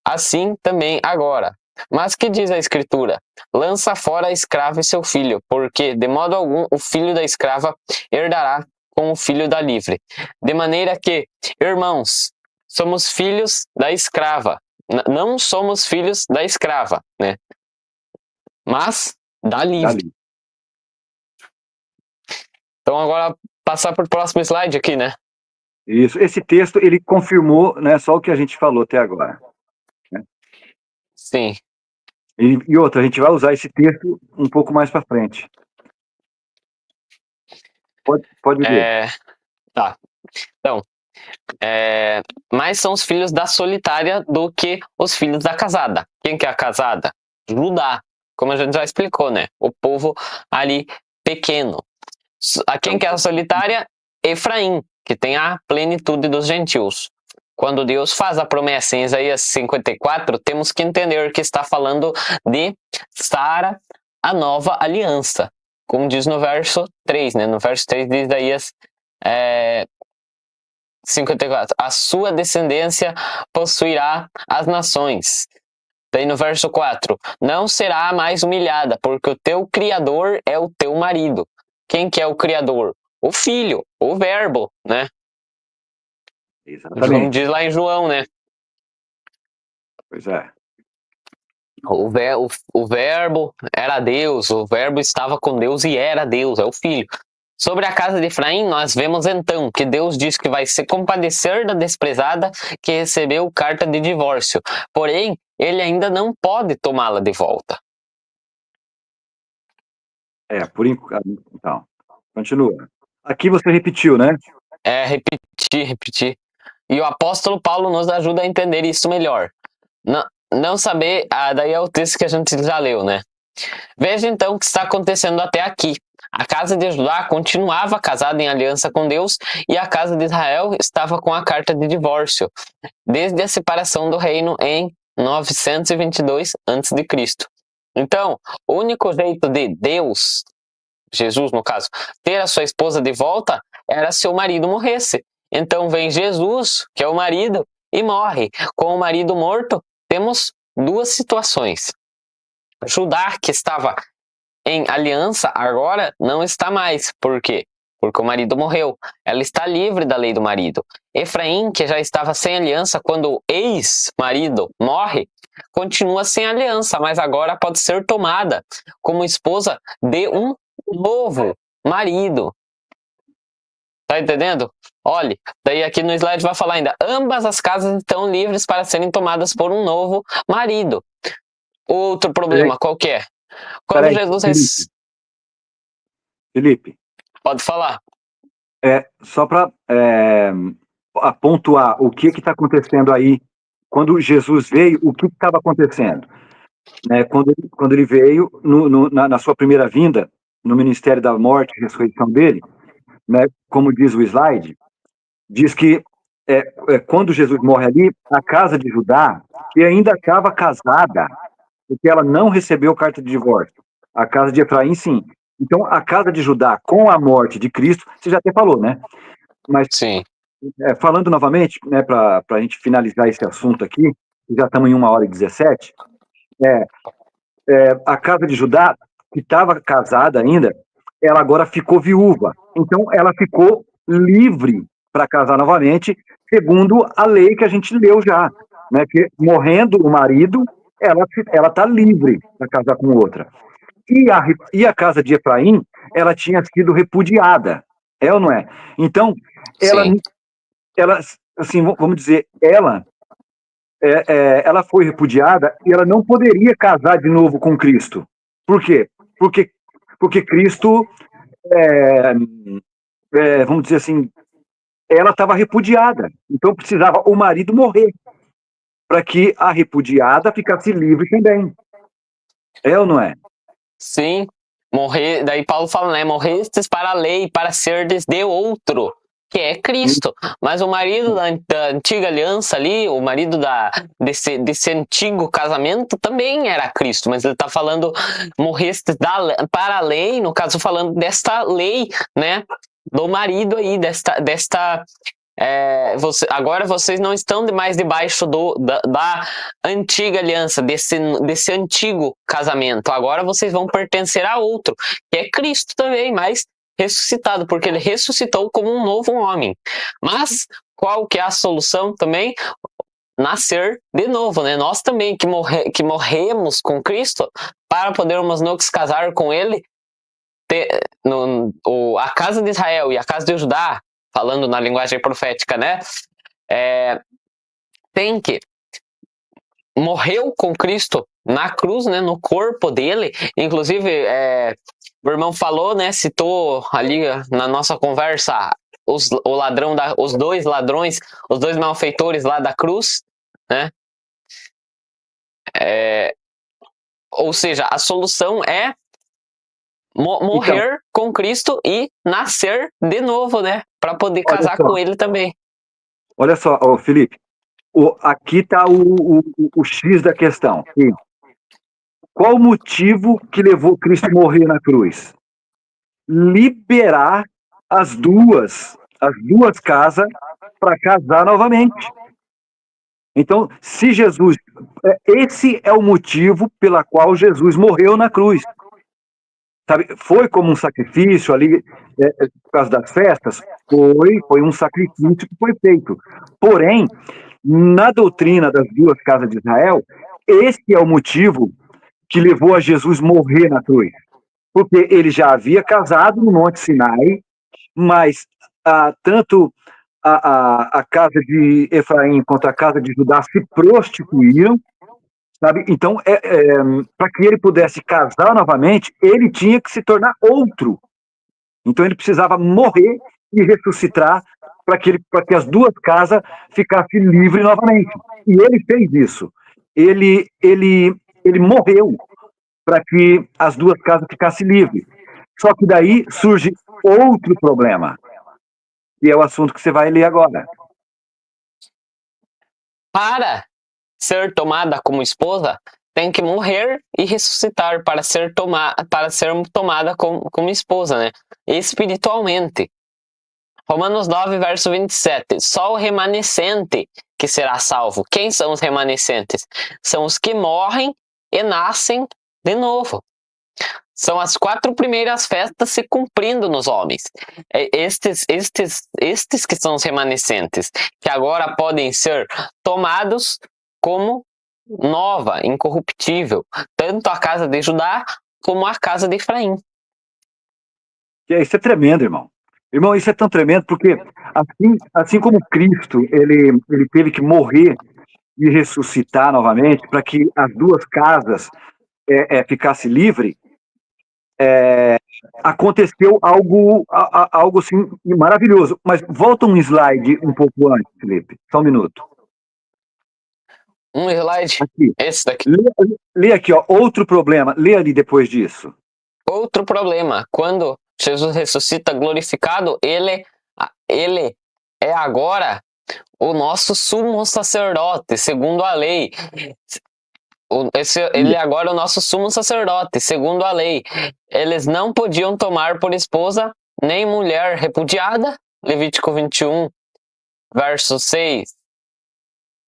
assim também agora. Mas que diz a Escritura? Lança fora a escrava e seu filho, porque de modo algum o filho da escrava herdará com o filho da livre. De maneira que, irmãos, somos filhos da escrava. Não somos filhos da escrava, né? Mas da livre. Então agora passar para o próximo slide aqui, né? Isso. Esse texto, ele confirmou, né, só o que a gente falou até agora. Né? Sim. E outra, a gente vai usar esse texto um pouco mais para frente. Pode ver. Tá. Então, mais são os filhos da solitária do que os filhos da casada. Quem que é a casada? Judá, como a gente já explicou, né? O povo ali pequeno. A quem que é a solitária? Efraim, que tem a plenitude dos gentios. Quando Deus faz a promessa em Isaías 54, temos que entender que está falando de Sara, a nova aliança. Como diz no verso 3, né? No verso 3 de Isaías 54. A sua descendência possuirá as nações. Daí no verso 4, não será mais humilhada, porque o teu Criador é o teu marido. Quem que é o Criador? O Filho, o Verbo, né? Exatamente. Como diz lá em João, né? Pois é. O Verbo era Deus, o Verbo estava com Deus e era Deus, é o Filho. Sobre a casa de Efraim, nós vemos então que Deus diz que vai se compadecer da desprezada que recebeu carta de divórcio. Porém, ele ainda não pode tomá-la de volta. Por enquanto. Então, continua. Aqui você repetiu, né? Repetir. E o apóstolo Paulo nos ajuda a entender isso melhor. Não saber, daí é o texto que a gente já leu, né? Veja então o que está acontecendo até aqui. A casa de Judá continuava casada em aliança com Deus e a casa de Israel estava com a carta de divórcio, desde a separação do reino em 922 a.C. Então, o único jeito de Deus, Jesus no caso, ter a sua esposa de volta era se o marido morresse. Então vem Jesus, que é o marido, e morre. Com o marido morto, temos duas situações. Judá, que estava em aliança, agora não está mais. Por quê? Porque o marido morreu. Ela está livre da lei do marido. Efraim, que já estava sem aliança quando o ex-marido morre, continua sem aliança, mas agora pode ser tomada como esposa de um novo marido. Tá entendendo? Olhe, daí aqui no slide vai falar ainda, ambas as casas estão livres para serem tomadas por um novo marido. Outro problema, qual que é? Quando Jesus... Felipe. Pode falar. Só para pontuar o que está acontecendo aí. Quando Jesus veio, o que estava acontecendo? Quando ele veio, na sua primeira vinda, no ministério da morte e ressurreição dele, né, como diz o slide, diz que quando Jesus morre ali, a casa de Judá, que ainda estava casada, porque ela não recebeu carta de divórcio. A casa de Efraim, sim. Então, a casa de Judá, com a morte de Cristo, você já até falou, né? Mas, sim. Falando novamente, né, para a gente finalizar esse assunto aqui, já estamos em 1h17, a casa de Judá, que estava casada ainda, ela agora ficou viúva. Então, ela ficou livre para casar novamente, segundo a lei que a gente leu já, né? Que morrendo o marido, ela está livre para casar com outra. E a casa de Efraim, ela tinha sido repudiada, ou não é? Então, ela assim, vamos dizer, ela foi repudiada e ela não poderia casar de novo com Cristo. Por quê? Porque Cristo, vamos dizer assim, ela estava repudiada. Então precisava o marido morrer para que a repudiada ficasse livre também. É ou não é? Sim. Morrer, daí Paulo fala, né? Morrestes para a lei, para serdes de outro, que é Cristo. Mas o marido da antiga aliança ali, o marido desse antigo casamento também era Cristo. Mas ele está falando, morrestes para a lei, no caso falando desta lei, né? Do marido aí, agora vocês não estão mais debaixo da antiga aliança, desse antigo casamento. Agora vocês vão pertencer a outro, que é Cristo também, mas ressuscitado, porque ele ressuscitou como um novo homem. Mas qual que é a solução também? Nascer de novo, né? Nós também que morremos com Cristo para podermos nos casar com ele, a casa de Israel e a casa de Judá, falando na linguagem profética, né? Tem que morreu com Cristo na cruz, né? No corpo dele. Inclusive, o irmão falou, né? Citou ali na nossa conversa os dois ladrões, os dois malfeitores lá da cruz, né? Ou seja, a solução é morrer então, com Cristo e nascer de novo, né? Para poder casar com ele também. Olha só, Felipe, Aqui está o X da questão. Qual o motivo que levou Cristo a morrer na cruz? Liberar as duas casas para casar novamente. Então, se Jesus... Esse é o motivo pela qual Jesus morreu na cruz. Sabe, foi como um sacrifício ali, por causa das festas? Foi um sacrifício que foi feito. Porém, na doutrina das duas casas de Israel, esse é o motivo que levou a Jesus morrer na cruz. Porque ele já havia casado no Monte Sinai, mas tanto a casa de Efraim quanto a casa de Judá se prostituíram, sabe? Então, para que ele pudesse casar novamente, ele tinha que se tornar outro. Então, ele precisava morrer e ressuscitar para que as duas casas ficassem livres novamente. E ele fez isso. Ele morreu para que as duas casas ficassem livres. Só que daí surge outro problema, que é o assunto que você vai ler agora. Para ser tomada como esposa, tem que morrer e ressuscitar para ser tomada como esposa, né? Espiritualmente. Romanos 9, verso 27. Só o remanescente que será salvo. Quem são os remanescentes? São os que morrem e nascem de novo. São as 4 primeiras festas se cumprindo nos homens. Estes que são os remanescentes, que agora podem ser tomados como nova, incorruptível, tanto a casa de Judá como a casa de Efraim. Isso é tremendo, irmão. Irmão, isso é tão tremendo porque assim como Cristo, ele teve que morrer e ressuscitar novamente para que as duas casas ficassem livres, aconteceu algo assim maravilhoso. Mas volta um slide um pouco antes, Felipe. Só um minuto. Um slide. Aqui. Esse daqui. Lê aqui, ó, outro problema. Lê ali depois disso. Outro problema. Quando Jesus ressuscita glorificado, ele é agora o nosso sumo sacerdote, segundo a lei. Ele agora é o nosso sumo sacerdote, segundo a lei. Eles não podiam tomar por esposa nem mulher repudiada, Levítico 21, verso 6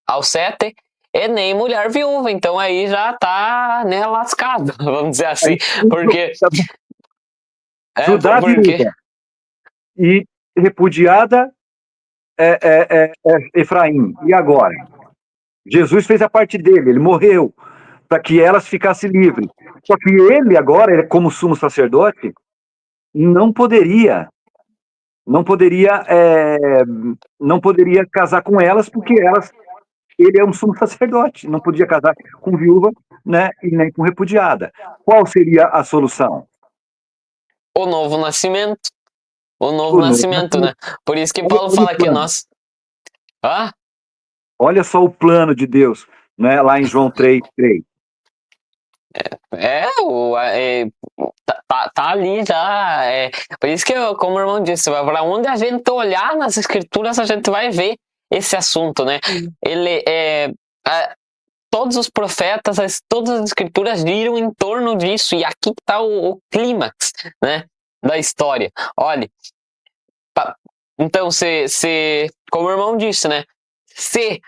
ao 7, e nem mulher viúva. Então aí já tá, né, lascado, vamos dizer assim. Porque... Judá viúva e repudiada Efraim. E agora? Jesus fez a parte dele, ele morreu para que elas ficassem livres. Só que ele agora, como sumo sacerdote, não poderia casar com elas, porque ele é um sumo sacerdote, não podia casar com viúva, né, e nem com repudiada. Qual seria a solução? O novo nascimento. O novo nascimento, né? Por isso que Paulo fala que nós... Olha só o plano de Deus, né, lá em João 3:3. Tá ali já. Por isso que, como o irmão disse, para onde a gente olhar nas escrituras, a gente vai ver esse assunto, né? Todos os profetas, todas as escrituras giram em torno disso, e aqui está o clímax, né, da história. Olha, então, como o irmão disse, né, se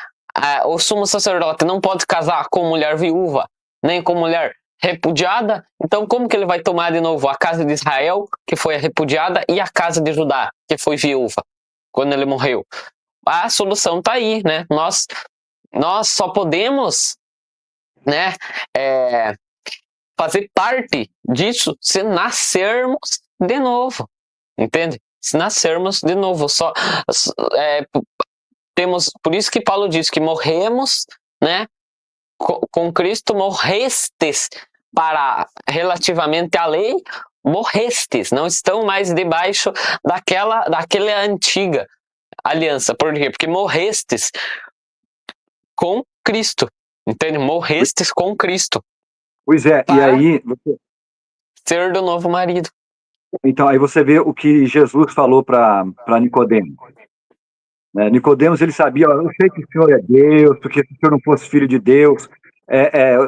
o sumo sacerdote não pode casar com mulher viúva, nem com mulher repudiada, então como que ele vai tomar de novo a casa de Israel, que foi repudiada, e a casa de Judá, que foi viúva, quando ele morreu? A solução está aí, né? Nós só podemos, né, fazer parte disso se nascermos de novo, entende? Se nascermos de novo, por isso que Paulo diz que morremos, né, com Cristo, morrestes relativamente à lei, morrestes, não estão mais debaixo daquela antiga aliança. Por quê? Porque morrestes com Cristo, entende? Morrestes com Cristo. Pois é, e aí... Ser do novo marido. Então, aí você vê o que Jesus falou para Nicodemo. né? Nicodemos, ele sabia, eu sei que o Senhor é Deus, porque se o Senhor não fosse filho de Deus,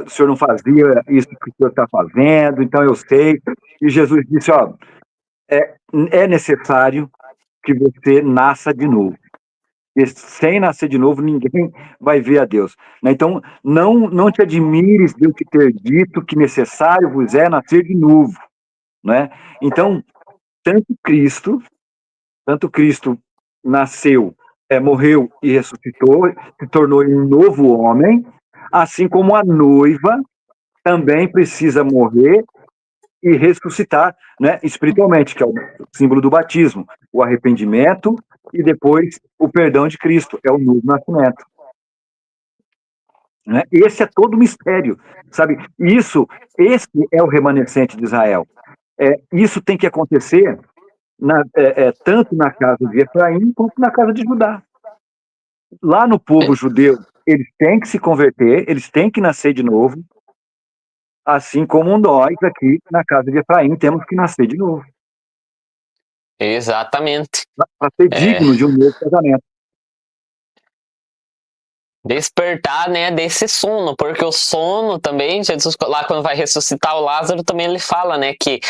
o Senhor não fazia isso que o Senhor está fazendo, então eu sei. E Jesus disse, é necessário que você nasça de novo. E sem nascer de novo, ninguém vai ver a Deus. Então, não te admires de eu te ter dito que necessário vos é nascer de novo. Né? Então, tanto Cristo nasceu, morreu e ressuscitou, se tornou um novo homem, assim como a noiva também precisa morrer e ressuscitar, né, espiritualmente, que é o símbolo do batismo, o arrependimento e depois o perdão de Cristo, é o novo nascimento. Né? Esse é todo o mistério, sabe? Esse é o remanescente de Israel. Isso tem que acontecer tanto na casa de Efraim quanto na casa de Judá. Lá no povo judeu, eles têm que se converter, eles têm que nascer de novo, assim como nós aqui na casa de Efraim temos que nascer de novo. Exatamente. Para ser digno de um novo casamento. Despertar, né, desse sono, porque o sono também, Jesus lá quando vai ressuscitar o Lázaro, também ele fala, né, que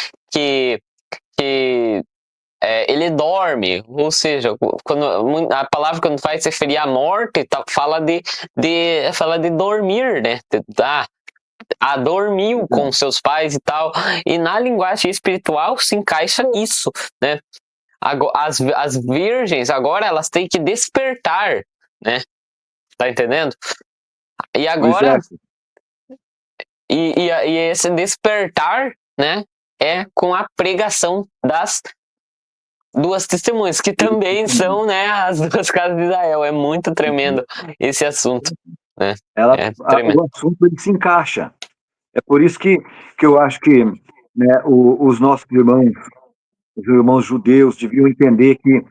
ele dorme, ou seja, quando a palavra quando vai se referir à morte, fala de dormir, né, dormiu com seus pais e tal, e na linguagem espiritual se encaixa nisso, né, as virgens agora elas têm que despertar, né, tá entendendo? E agora e esse despertar, né, é com a pregação das duas testemunhas, que também são, né, as duas casas de Israel. É muito tremendo esse assunto, né? O assunto ele se encaixa. É por isso que eu acho que, né, os nossos irmãos, os irmãos judeus, deviam entender que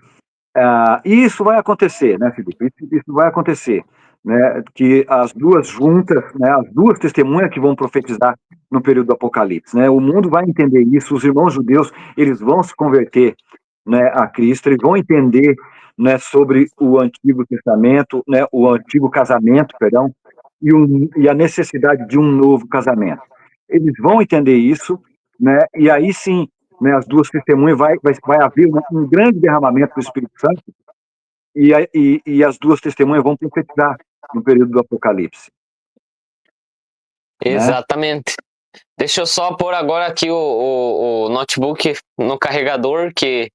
isso vai acontecer, né, Felipe? Isso vai acontecer. Né, que as duas juntas, né, as duas testemunhas que vão profetizar no período do Apocalipse. Né, o mundo vai entender isso, os irmãos judeus eles vão se converter, né, a Cristo, eles vão entender, né, sobre o Antigo Testamento, né, o Antigo Casamento, perdão, e a necessidade de um novo casamento. Eles vão entender isso, né, e aí sim, né, as duas testemunhas vai haver um grande derramamento do Espírito Santo e as duas testemunhas vão profetizar no período do Apocalipse. Exatamente. Né? Deixa eu só pôr agora aqui o notebook no carregador, que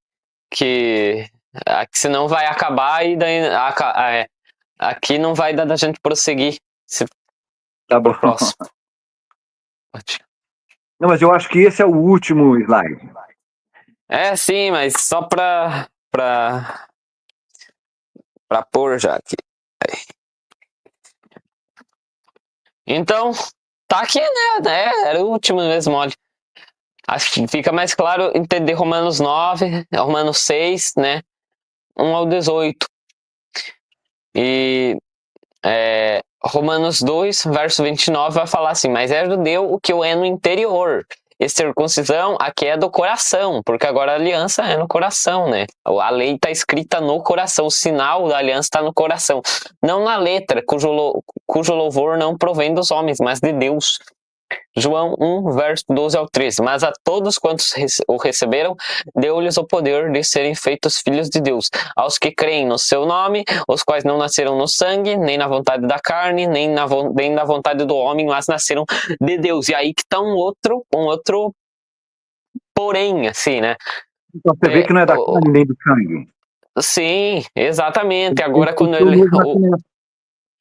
senão vai acabar e daí aqui não vai dar da gente prosseguir. Tá bom. Próximo. Não, mas eu acho que esse é o último slide. Sim, mas só para pôr já aqui. Então, tá aqui, né? Era o último mesmo, olha. Acho que fica mais claro entender Romanos 9, Romanos 6, né? 1 ao 18. E Romanos 2, verso 29, vai falar assim: mas é judeu o que o é no interior. E circuncisão aqui é do coração, porque agora a aliança é no coração, né? A lei está escrita no coração, o sinal da aliança está no coração, não na letra, cujo louvor não provém dos homens, mas de Deus. João 1, verso 12 ao 13. Mas a todos quantos o receberam, deu-lhes o poder de serem feitos filhos de Deus, aos que creem no seu nome, os quais não nasceram no sangue, nem na vontade da carne, nem na vontade do homem, mas nasceram de Deus. E aí que está um outro porém, assim, né? Então você vê que não é da carne nem do sangue. Sim, exatamente. Agora quando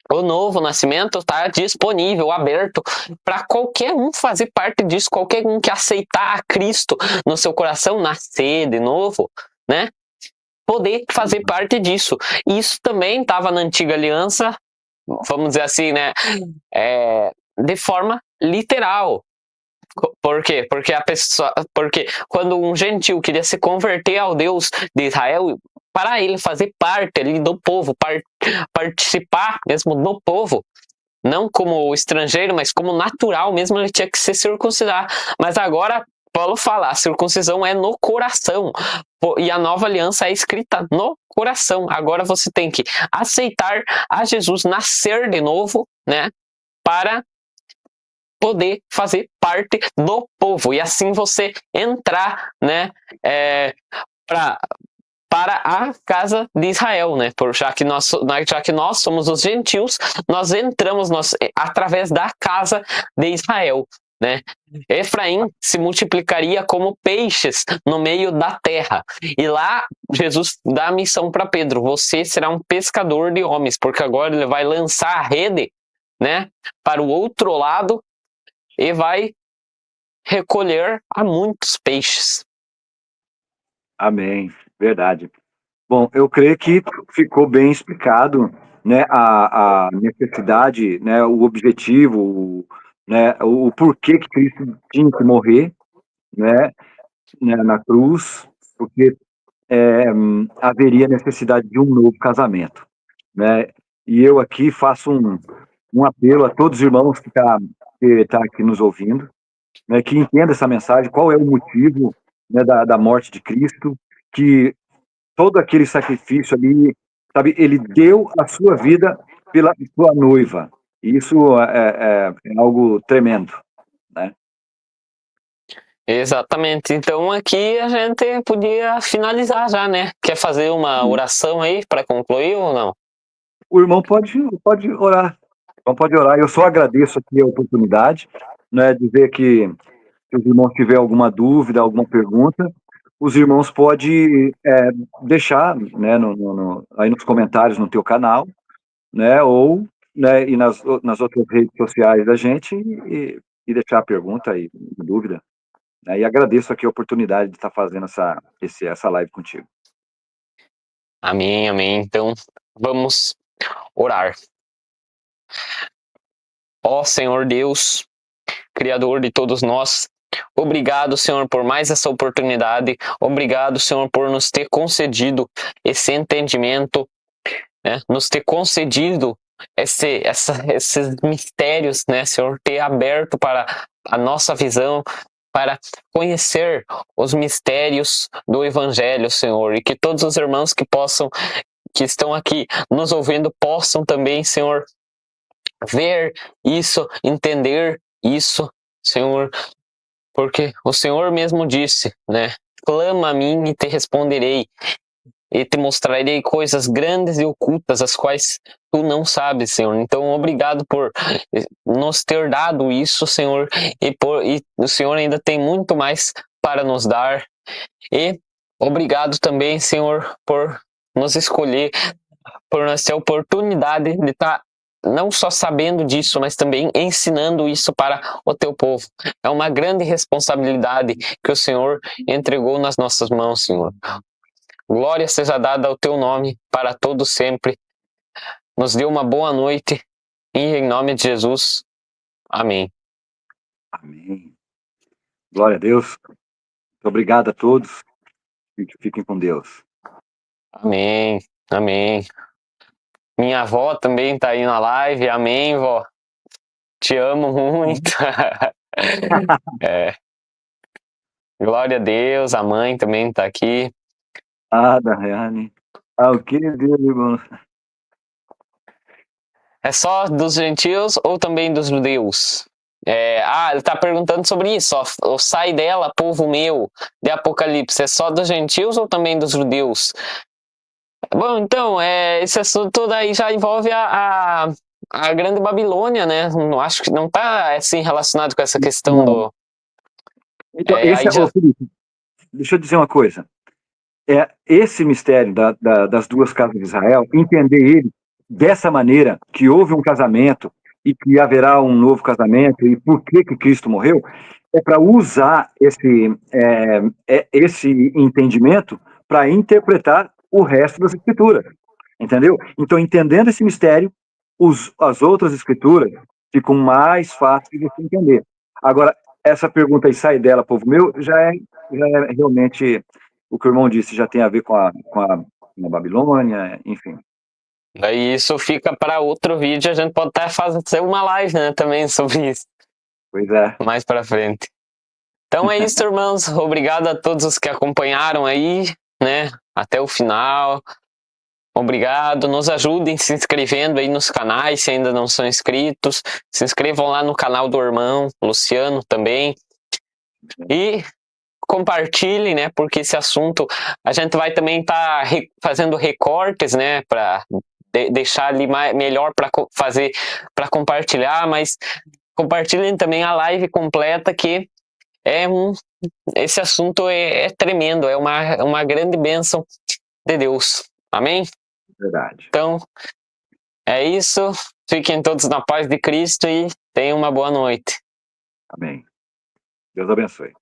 o novo nascimento está disponível, aberto para qualquer um fazer parte disso, qualquer um que aceitar a Cristo no seu coração, nascer de novo, né? Poder fazer parte disso. Isso também estava na antiga aliança, vamos dizer assim, né? De forma literal. Por quê? Porque quando um gentil queria se converter ao Deus de Israel, para ele fazer parte ali do povo, participar mesmo do povo, não como estrangeiro, mas como natural mesmo, ele tinha que se circuncidar. Mas agora, Paulo fala, a circuncisão é no coração. E a nova aliança é escrita no coração. Agora você tem que aceitar a Jesus, nascer de novo, né? Para poder fazer parte do povo. E assim você entrar, né? Para a casa de Israel, né? Já que nós somos os gentios, nós entramos através da casa de Israel, né? Efraim se multiplicaria como peixes no meio da terra. E lá Jesus dá a missão para Pedro: você será um pescador de homens, porque agora ele vai lançar a rede, né, para o outro lado e vai recolher a muitos peixes. Amém. Verdade. Bom, eu creio que ficou bem explicado, né, a necessidade, né, o objetivo, né, o porquê que Cristo tinha que morrer, né, na cruz, porque haveria necessidade de um novo casamento, né? E eu aqui faço um apelo a todos os irmãos que tá aqui nos ouvindo, né, que entenda essa mensagem, qual é o motivo, né, da morte de Cristo, que todo aquele sacrifício ali, sabe, ele deu a sua vida pela sua noiva. E isso é algo tremendo, né? Exatamente. Então aqui a gente podia finalizar já, né? Quer fazer uma oração aí para concluir ou não? O irmão pode orar. O irmão pode orar. Eu só agradeço aqui a oportunidade, né, dizer que se os irmãos tiverem alguma dúvida, alguma pergunta, os irmãos podem deixar, né, aí nos comentários no teu canal, né, ou, né, e nas outras redes sociais da gente e deixar a pergunta e dúvida, né, e agradeço aqui a oportunidade de estar fazendo essa live contigo. Amém, amém. Então vamos orar. Ó Senhor Deus, Criador de todos nós, obrigado, Senhor, por mais essa oportunidade. Obrigado, Senhor, por nos ter concedido esse entendimento, né? Nos ter concedido esses mistérios, né, Senhor, ter aberto para a nossa visão, para conhecer os mistérios do Evangelho, Senhor, e que todos os irmãos que estão aqui nos ouvindo possam também, Senhor, ver isso, entender isso, Senhor, porque o Senhor mesmo disse, né? Clama a mim e te responderei, e te mostrarei coisas grandes e ocultas, as quais tu não sabes, Senhor. Então, obrigado por nos ter dado isso, Senhor, e o Senhor ainda tem muito mais para nos dar. E obrigado também, Senhor, por nos escolher, por nós ter a oportunidade de estar não só sabendo disso, mas também ensinando isso para o teu povo. É uma grande responsabilidade que o Senhor entregou nas nossas mãos, Senhor. Glória seja dada ao teu nome para todo sempre. Nos dê uma boa noite e em nome de Jesus. Amém. Amém. Glória a Deus. Muito obrigado a todos. Fiquem com Deus. Amém. Amém. Minha avó também está aí na live. Amém, vó. Te amo muito. Glória a Deus. A mãe também está aqui. Da Rayane. O que, Deus, irmão? É só dos gentios ou também dos judeus? Ele está perguntando sobre isso. O sai dela, povo meu, de Apocalipse. É só dos gentios ou também dos judeus? Bom, então, esse assunto daí já envolve a Grande Babilônia, né? Não acho que não está assim relacionado com essa questão Não. Então, Felipe, deixa eu dizer uma coisa. Esse mistério das duas casas de Israel, entender ele dessa maneira, que houve um casamento e que haverá um novo casamento, e por que Cristo morreu, é para usar esse entendimento para interpretar o resto das escrituras, entendeu? Então, entendendo esse mistério, as outras escrituras ficam mais fáceis de você entender. Agora, essa pergunta aí, sai dela, povo meu, já é realmente o que o irmão disse, já tem a ver com a Babilônia, enfim. Daí isso fica para outro vídeo, a gente pode até fazer uma live, né, também sobre isso. Pois é. Mais para frente. Então é isso, irmãos. Obrigado a todos os que acompanharam aí, né? Até o final. Obrigado. Nos ajudem se inscrevendo aí nos canais, se ainda não são inscritos. Se inscrevam lá no canal do irmão Luciano também. E compartilhem, né? Porque esse assunto a gente vai também estar fazendo recortes, né? Para deixar ali melhor para fazer, para compartilhar, mas compartilhem também a live completa, que esse assunto é tremendo, é uma grande bênção de Deus. Amém? Verdade. Então, é isso. Fiquem todos na paz de Cristo e tenham uma boa noite. Amém. Deus abençoe.